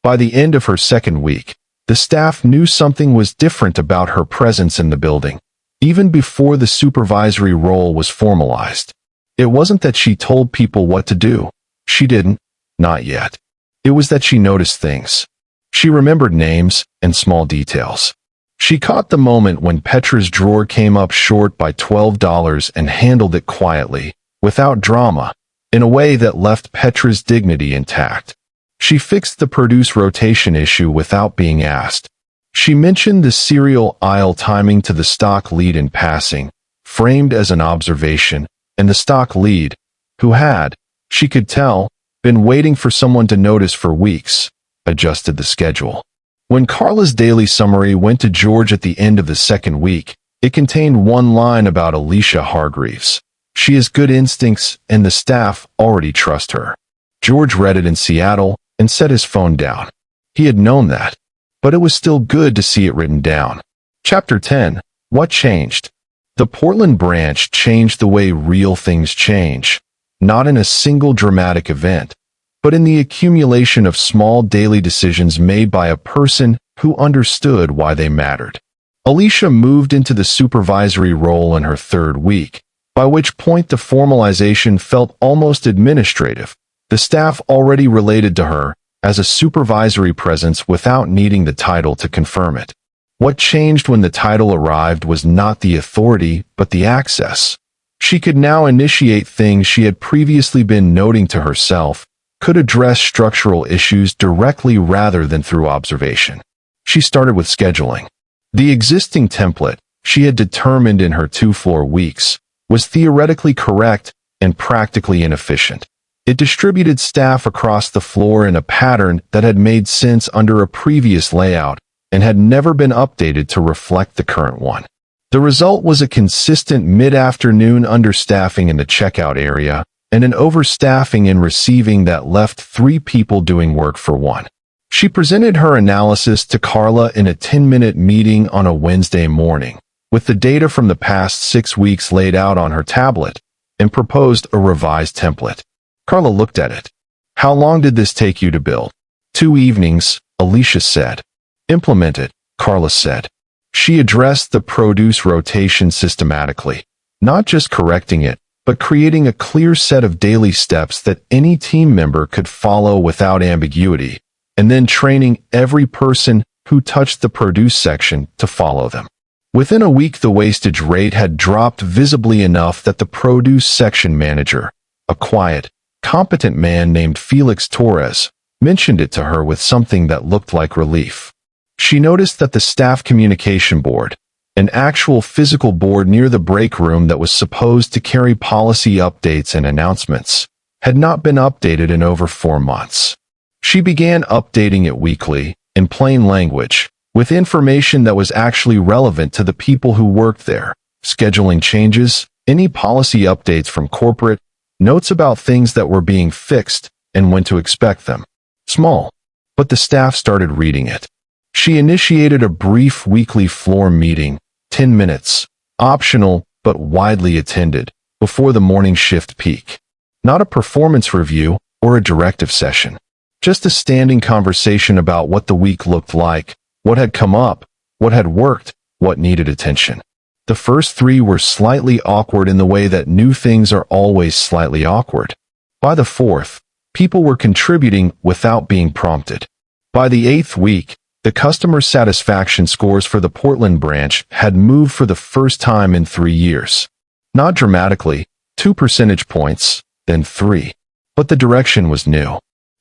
By the end of her second week, the staff knew something was different about her presence in the building. Even before the supervisory role was formalized. It wasn't that she told people what to do. She didn't, not yet. It was that she noticed things. She remembered names and small details. She caught the moment when Petra's drawer came up short by $12 and handled it quietly, without drama, in a way that left Petra's dignity intact. She fixed the produce rotation issue without being asked. She mentioned the cereal aisle timing to the stock lead in passing, framed as an observation, and the stock lead, who had, she could tell, been waiting for someone to notice for weeks, adjusted the schedule. When Carla's daily summary went to George at the end of the second week, it contained one line about Alisha Hargreaves. She has good instincts, and the staff already trust her. George read it in Seattle and set his phone down. He had known that. But it was still good to see it written down. Chapter 10. What changed? The Portland branch changed the way real things change, not in a single dramatic event, but in the accumulation of small daily decisions made by a person who understood why they mattered. Alicia moved into the supervisory role in her 3rd week, by which point the formalization felt almost administrative. The staff already related to her as a supervisory presence without needing the title to confirm it. What changed when the title arrived was not the authority, but the access. She could now initiate things she had previously been noting to herself, could address structural issues directly rather than through observation. She started with scheduling. The existing template, she had determined in her 2-floor weeks, was theoretically correct and practically inefficient. It distributed staff across the floor in a pattern that had made sense under a previous layout and had never been updated to reflect the current one. The result was a consistent mid-afternoon understaffing in the checkout area and an overstaffing in receiving that left 3 people doing work for 1. She presented her analysis to Carla in a 10-minute meeting on a Wednesday morning, with the data from the past 6 weeks laid out on her tablet, and proposed a revised template. Carla looked at it. "How long did this take you to build?" "2 evenings," Alicia said. "Implement it," Carla said. She addressed the produce rotation systematically, not just correcting it, but creating a clear set of daily steps that any team member could follow without ambiguity, and then training every person who touched the produce section to follow them. Within a week, the wastage rate had dropped visibly enough that the produce section manager, a quiet, competent man named Felix Torres, mentioned it to her with something that looked like relief. She noticed that the staff communication board, an actual physical board near the break room that was supposed to carry policy updates and announcements, had not been updated in over 4 months. She began updating it weekly, in plain language, with information that was actually relevant to the people who worked there, scheduling changes, any policy updates from corporate, notes about things that were being fixed, and when to expect them. Small. But the staff started reading it. She initiated a brief weekly floor meeting, 10 minutes, optional but widely attended, before the morning shift peak. Not a performance review or a directive session. Just a standing conversation about what the week looked like, what had come up, what had worked, what needed attention. The first 3 were slightly awkward in the way that new things are always slightly awkward. By the 4th, people were contributing without being prompted. By the 8th week, the customer satisfaction scores for the Portland branch had moved for the first time in 3 years. Not dramatically, 2 percentage points, then 3. But the direction was new.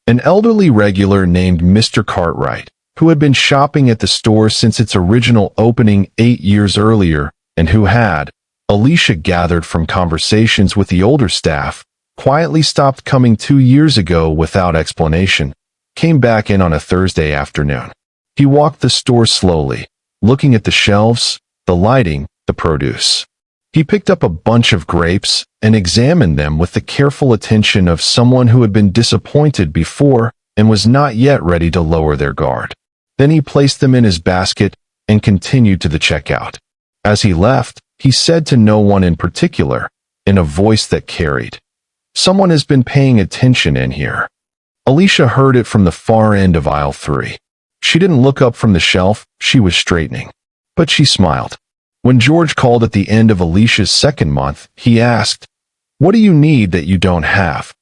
An elderly regular named Mr. Cartwright, who had been shopping at the store since its original opening 8 years earlier, and who had, Alicia gathered from conversations with the older staff, quietly stopped coming 2 years ago without explanation, came back in on a Thursday afternoon. He walked the store slowly, looking at the shelves, the lighting, the produce. He picked up a bunch of grapes and examined them with the careful attention of someone who had been disappointed before and was not yet ready to lower their guard. Then he placed them in his basket and continued to the checkout. As he left, he said to no one in particular, in a voice that carried, "Someone has been paying attention in here." Alicia heard it from the far end of aisle 3. She didn't look up from the shelf, she was straightening. But she smiled. When George called at the end of Alicia's 2nd month, he asked, "What do you need that you don't have?"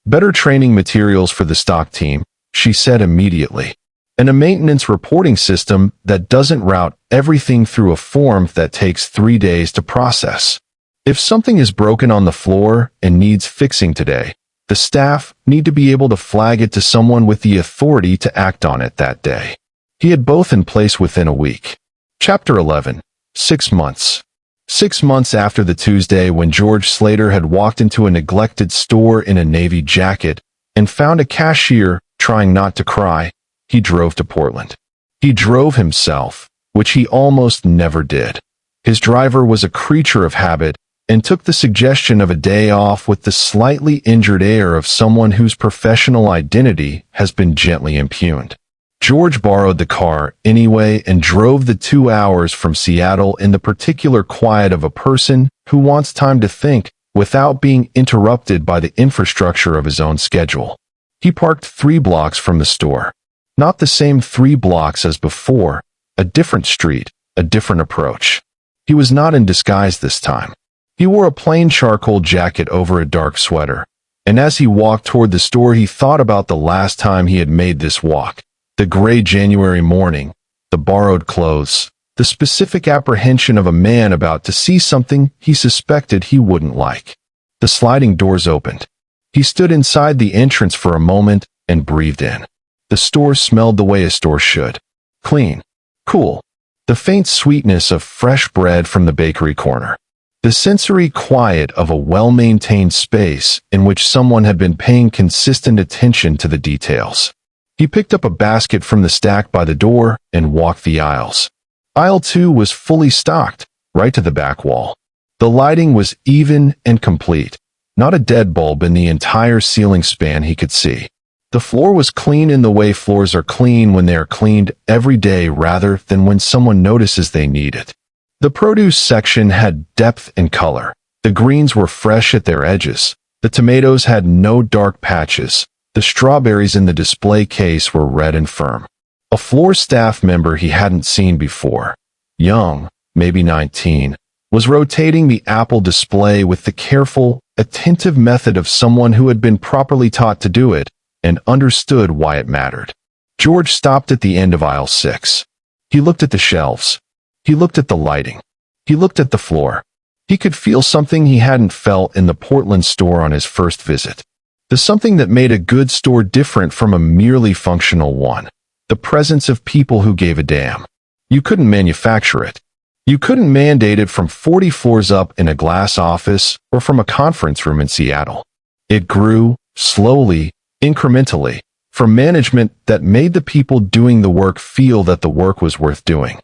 "Better training materials for the stock team," she said immediately. "And a maintenance reporting system that doesn't route everything through a form that takes 3 days to process. If something is broken on the floor and needs fixing today, the staff need to be able to flag it to someone with the authority to act on it that day." He had both in place within a week. Chapter 11. 6 months. 6 months after the Tuesday when George Slater had walked into a neglected store in a navy jacket and found a cashier trying not to cry, he drove to Portland. He drove himself, which he almost never did. His driver was a creature of habit and took the suggestion of a day off with the slightly injured air of someone whose professional identity has been gently impugned. George borrowed the car anyway and drove the 2 hours from Seattle in the particular quiet of a person who wants time to think without being interrupted by the infrastructure of his own schedule. He parked 3 blocks from the store. Not the same 3 blocks as before, a different street, a different approach. He was not in disguise this time. He wore a plain charcoal jacket over a dark sweater, And as he walked toward the store, he thought about the last time he had made this walk. The gray January morning, the borrowed clothes, the specific apprehension of a man about to see something he suspected he wouldn't like. The sliding doors opened. He stood inside the entrance for a moment and breathed in. The store smelled the way a store should. Clean. Cool. The faint sweetness of fresh bread from the bakery corner. The sensory quiet of a well-maintained space in which someone had been paying consistent attention to the details. He picked up a basket from the stack by the door and walked the aisles. Aisle 2 was fully stocked, right to the back wall. The lighting was even and complete. Not a dead bulb in the entire ceiling span he could see. The floor was clean in the way floors are clean when they are cleaned every day rather than when someone notices they need it. The produce section had depth and color. The greens were fresh at their edges. The tomatoes had no dark patches. The strawberries in the display case were red and firm. A floor staff member he hadn't seen before, young, maybe 19, was rotating the apple display with the careful, attentive method of someone who had been properly taught to do it and understood why it mattered. George stopped at the end of aisle 6. He looked at the shelves. He looked at the lighting. He looked at the floor. He could feel something he hadn't felt in the Portland store on his first visit. The something that made a good store different from a merely functional one. The presence of people who gave a damn. You couldn't manufacture it. You couldn't mandate it from 40 floors up in a glass office or from a conference room in Seattle. It grew, slowly, incrementally, from management that made the people doing the work feel that the work was worth doing.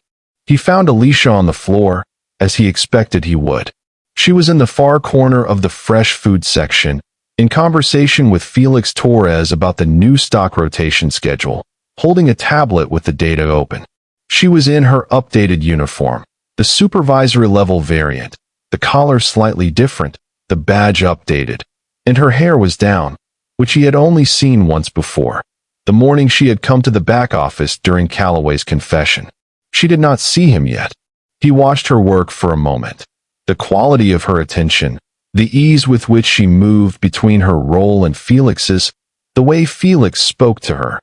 He found Alicia on the floor, as he expected he would. She was in the far corner of the fresh food section, in conversation with Felix Torres about the new stock rotation schedule, holding a tablet with the data open. She was in her updated uniform, the supervisory-level variant, the collar slightly different, the badge updated, and her hair was down, which he had only seen once before, the morning she had come to the back office during Calloway's confession. She did not see him yet. He watched her work for a moment. The quality of her attention, the ease with which she moved between her role and Felix's, the way Felix spoke to her,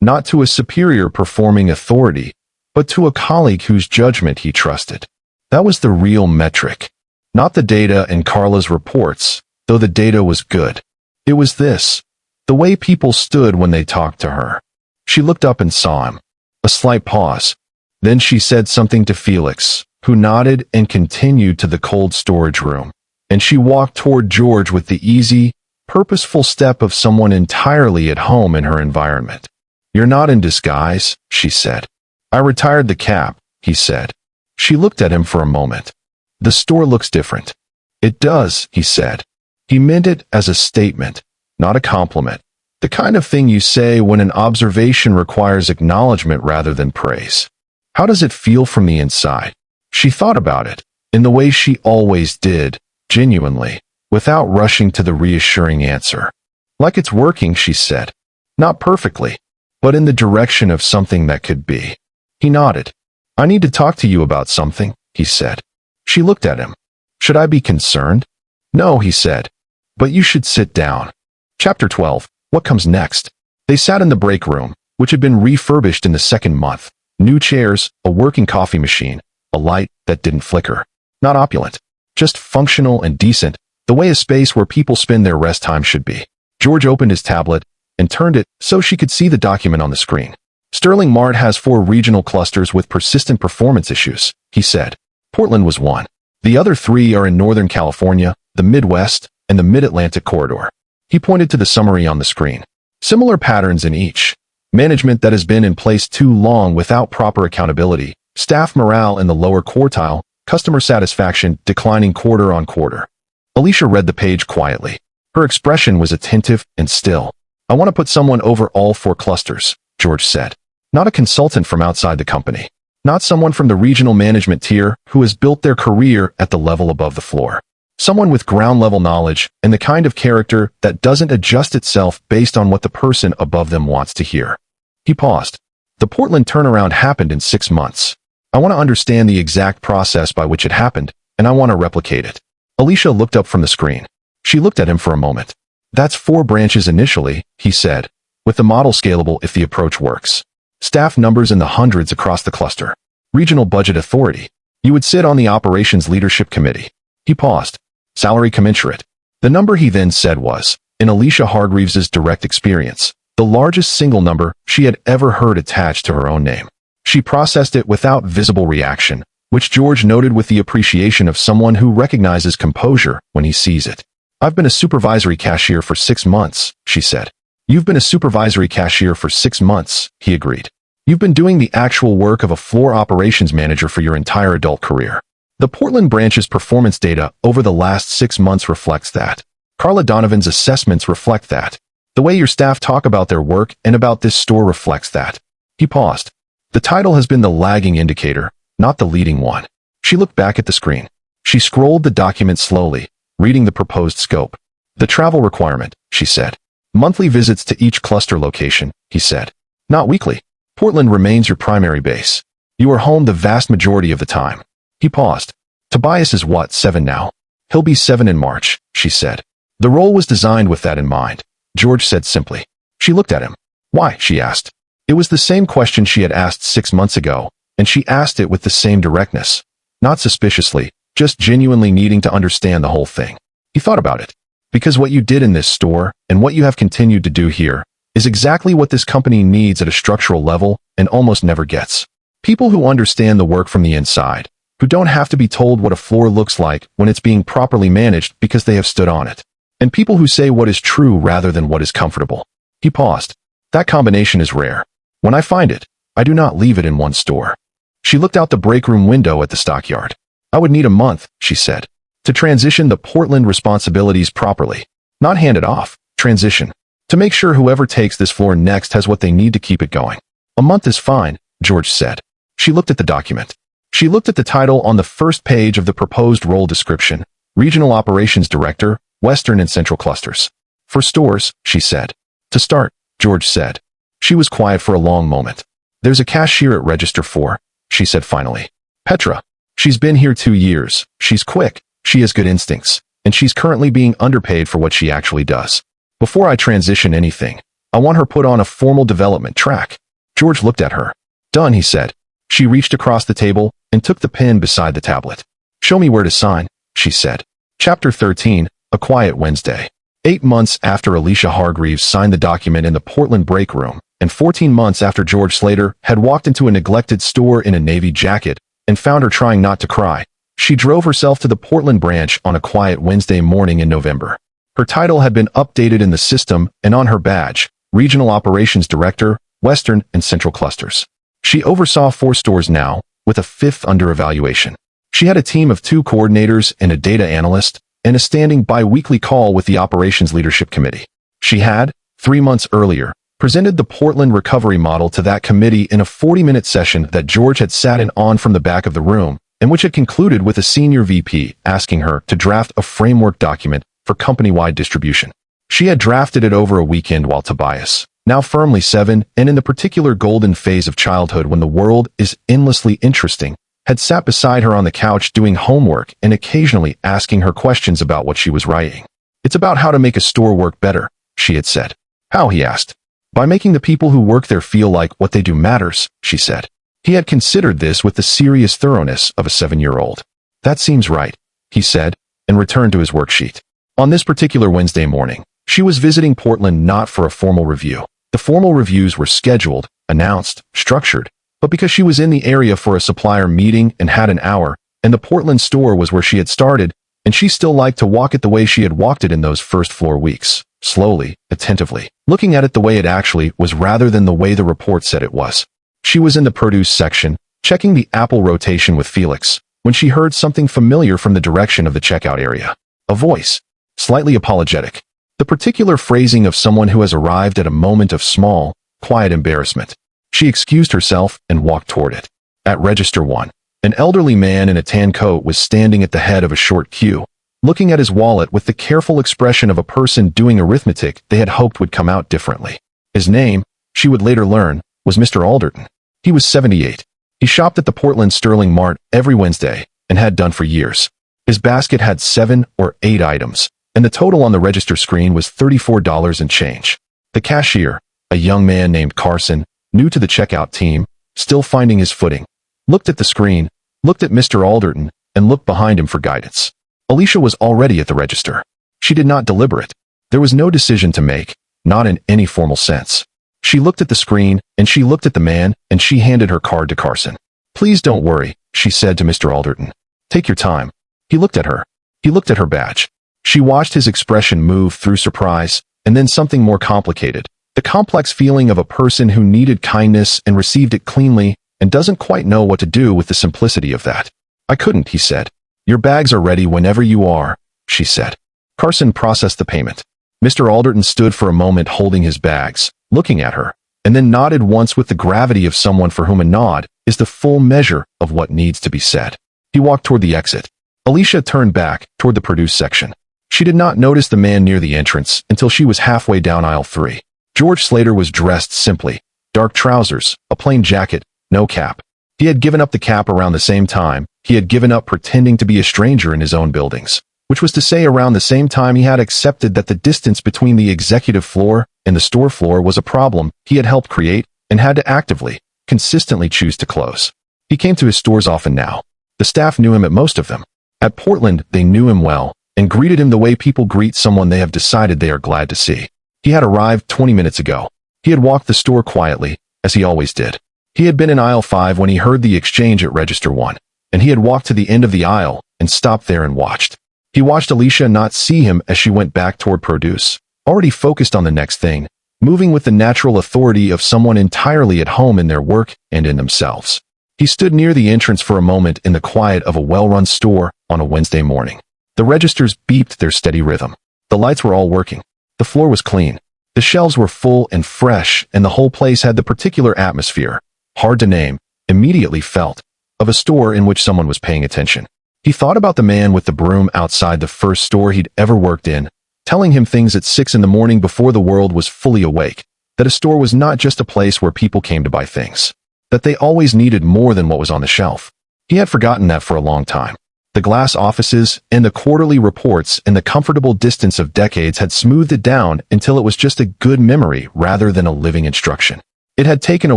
not to a superior performing authority, but to a colleague whose judgment he trusted. That was the real metric. Not the data in Carla's reports, though the data was good. It was this, the way people stood when they talked to her. She looked up and saw him. A slight pause. Then she said something to Felix, who nodded and continued to the cold storage room. And she walked toward George with the easy, purposeful step of someone entirely at home in her environment. "You're not in disguise," she said. "I retired the cap," he said. She looked at him for a moment. "The store looks different." "It does," he said. He meant it as a statement, not a compliment. The kind of thing you say when an observation requires acknowledgement rather than praise. "How does it feel from the inside?" She thought about it, in the way she always did, genuinely, without rushing to the reassuring answer. "Like it's working," she said. "Not perfectly, but in the direction of something that could be." He nodded. "I need to talk to you about something," he said. She looked at him. "Should I be concerned?" "No," he said. "But you should sit down." Chapter 12. What comes next? They sat in the break room, which had been refurbished in the second month. New chairs, a working coffee machine, a light that didn't flicker. Not opulent, just functional and decent, the way a space where people spend their rest time should be. George opened his tablet and turned it so she could see the document on the screen. "Sterling Mart has 4 regional clusters with persistent performance issues," he said. Portland was one. The other 3 are in Northern California, the Midwest, and the Mid-Atlantic corridor. He pointed to the summary on the screen. Similar patterns in each. Management that has been in place too long without proper accountability, staff morale in the lower quartile, customer satisfaction declining quarter on quarter. Alicia read the page quietly. Her expression was attentive and still. "I want to put someone over all 4 clusters," George said. "Not a consultant from outside the company. Not someone from the regional management tier who has built their career at the level above the floor. Someone with ground-level knowledge and the kind of character that doesn't adjust itself based on what the person above them wants to hear." He paused. "The Portland turnaround happened in 6 months. I want to understand the exact process by which it happened, and I want to replicate it." Alicia looked up from the screen. She looked at him for a moment. That's 4 branches initially, he said, with the model scalable if the approach works. Staff numbers in the hundreds across the cluster. Regional budget authority. You would sit on the operations leadership committee. He paused. Salary commensurate. The number he then said was, in Alisha Hargreaves' direct experience, the largest single number she had ever heard attached to her own name. She processed it without visible reaction, which George noted with the appreciation of someone who recognizes composure when he sees it. I've been a supervisory cashier for 6 months, she said. You've been a supervisory cashier for 6 months, he agreed. You've been doing the actual work of a floor operations manager for your entire adult career. The Portland branch's performance data over the last 6 months reflects that. Carla Donovan's assessments reflect that. The way your staff talk about their work and about this store reflects that. He paused. The title has been the lagging indicator, not the leading one. She looked back at the screen. She scrolled the document slowly, reading the proposed scope. The travel requirement, she said. Monthly visits to each cluster location, he said. Not weekly. Portland remains your primary base. You are home the vast majority of the time. He paused. Tobias is what, 7 now? He'll be 7 in March, she said. The role was designed with that in mind, George said simply. She looked at him. Why, she asked. It was the same question she had asked 6 months ago, and she asked it with the same directness. Not suspiciously, just genuinely needing to understand the whole thing. He thought about it. Because what you did in this store, and what you have continued to do here, is exactly what this company needs at a structural level and almost never gets. People who understand the work from the inside, who don't have to be told what a floor looks like when it's being properly managed because they have stood on it. And people who say what is true rather than what is comfortable. He paused. That combination is rare. When I find it, I do not leave it in one store. She looked out the break room window at the stockyard. I would need a month, she said, to transition the Portland responsibilities properly. Not hand it off, transition. To make sure whoever takes this floor next has what they need to keep it going. A month is fine, George said. She looked at the document. She looked at the title on the first page of the proposed role description, Regional Operations Director, Western and Central Clusters. For stores, she said. To start, George said. She was quiet for a long moment. There's a cashier at Register 4, she said finally. Petra. She's been here 2 years. She's quick. She has good instincts. And she's currently being underpaid for what she actually does. Before I transition anything, I want her put on a formal development track. George looked at her. Done, he said. She reached across the table and took the pen beside the tablet. Show me where to sign, she said. Chapter 13, A Quiet Wednesday. 8 months after Alisha Hargreaves signed the document in the Portland break room, and 14 months after George Slater had walked into a neglected store in a navy jacket and found her trying not to cry, she drove herself to the Portland branch on a quiet Wednesday morning in November. Her title had been updated in the system and on her badge, Regional Operations Director, Western and Central Clusters. She oversaw 4 stores now, with a 5th under evaluation. She had a team of 2 coordinators and a data analyst, and a standing bi-weekly call with the Operations Leadership Committee. She had, 3 months earlier, presented the Portland recovery model to that committee in a 40-minute session that George had sat in on from the back of the room, and which had concluded with a senior VP asking her to draft a framework document for company-wide distribution. She had drafted it over a weekend while Tobias, now firmly 7 and in the particular golden phase of childhood when the world is endlessly interesting, had sat beside her on the couch doing homework and occasionally asking her questions about what she was writing. It's about how to make a store work better, she had said. How, he asked. By making the people who work there feel like what they do matters, she said. He had considered this with the serious thoroughness of a 7-year-old. That seems right, he said, and returned to his worksheet. On this particular Wednesday morning, she was visiting Portland not for a formal review. The formal reviews were scheduled, announced, structured, but because she was in the area for a supplier meeting and had an hour, and the Portland store was where she had started, and she still liked to walk it the way she had walked it in those first floor weeks, slowly, attentively, looking at it the way it actually was rather than the way the report said it was. She was in the produce section, checking the apple rotation with Felix, when she heard something familiar from the direction of the checkout area. A voice, slightly apologetic. The particular phrasing of someone who has arrived at a moment of small, quiet embarrassment. She excused herself and walked toward it. At Register 1, an elderly man in a tan coat was standing at the head of a short queue, looking at his wallet with the careful expression of a person doing arithmetic they had hoped would come out differently. His name, she would later learn, was Mr. Alderton. He was 78. He shopped at the Portland Sterling Mart every Wednesday and had done for years. His basket had 7 or 8 items, and the total on the register screen was $34 and change. The cashier, a young man named Carson, new to the checkout team, still finding his footing, looked at the screen, looked at Mr. Alderton, and looked behind him for guidance. Alicia was already at the register. She did not deliberate. There was no decision to make, not in any formal sense. She looked at the screen, and she looked at the man, and she handed her card to Carson. "Please don't worry," she said to Mr. Alderton. "Take your time." He looked at her. He looked at her badge. She watched his expression move through surprise, and then something more complicated. The complex feeling of a person who needed kindness and received it cleanly and doesn't quite know what to do with the simplicity of that. "I couldn't," he said. "Your bags are ready whenever you are," she said. Carson processed the payment. Mr. Alderton stood for a moment holding his bags, looking at her, and then nodded once with the gravity of someone for whom a nod is the full measure of what needs to be said. He walked toward the exit. Alicia turned back toward the produce section. She did not notice the man near the entrance until she was halfway down aisle 3. George Slater was dressed simply. Dark trousers, a plain jacket, no cap. He had given up the cap around the same time he had given up pretending to be a stranger in his own buildings, which was to say around the same time he had accepted that the distance between the executive floor and the store floor was a problem he had helped create and had to actively, consistently choose to close. He came to his stores often now. The staff knew him at most of them. At Portland, they knew him well and greeted him the way people greet someone they have decided they are glad to see. He had arrived 20 minutes ago. He had walked the store quietly, as he always did. He had been in aisle 5 when he heard the exchange at register 1, and he had walked to the end of the aisle and stopped there and watched. He watched Alicia not see him as she went back toward produce, already focused on the next thing, moving with the natural authority of someone entirely at home in their work and in themselves. He stood near the entrance for a moment in the quiet of a well-run store on a Wednesday morning. The registers beeped their steady rhythm. The lights were all working. The floor was clean. The shelves were full and fresh, and the whole place had the particular atmosphere, hard to name, immediately felt, of a store in which someone was paying attention. He thought about the man with the broom outside the first store he'd ever worked in, telling him things at 6 in the morning before the world was fully awake, that a store was not just a place where people came to buy things, that they always needed more than what was on the shelf. He had forgotten that for a long time. The glass offices and the quarterly reports and the comfortable distance of decades had smoothed it down until it was just a good memory rather than a living instruction. It had taken a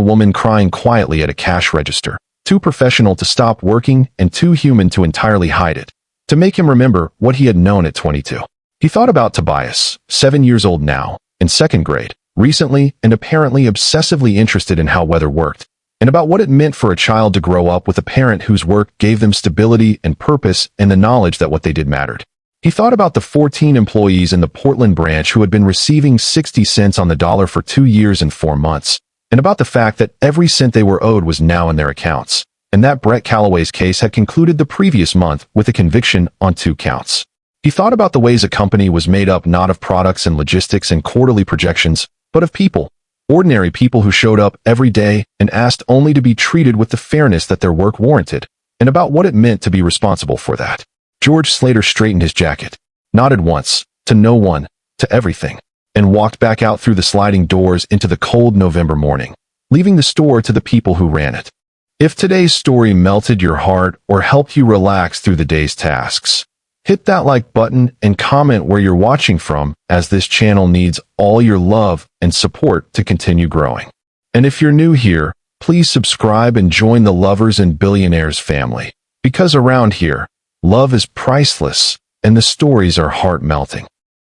woman crying quietly at a cash register, too professional to stop working and too human to entirely hide it, to make him remember what he had known at 22. He thought about Tobias, 7 years old now, in 2nd grade, recently and apparently obsessively interested in how weather worked, and about what it meant for a child to grow up with a parent whose work gave them stability and purpose and the knowledge that what they did mattered. He thought about the 14 employees in the Portland branch who had been receiving 60 cents on the dollar for 2 years and 4 months, and about the fact that every cent they were owed was now in their accounts, and that Brett Calloway's case had concluded the previous month with a conviction on 2 counts. He thought about the ways a company was made up not of products and logistics and quarterly projections, but of people. Ordinary people who showed up every day and asked only to be treated with the fairness that their work warranted, and about what it meant to be responsible for that. George Slater straightened his jacket, nodded once, to no one, to everything, and walked back out through the sliding doors into the cold November morning, leaving the store to the people who ran it. If today's story melted your heart or helped you relax through the day's tasks, hit that like button and comment where you're watching from, as this channel needs all your love and support to continue growing. And if you're new here, please subscribe and join the Lovers and Billionaires family, because around here, love is priceless and the stories are heart-melting.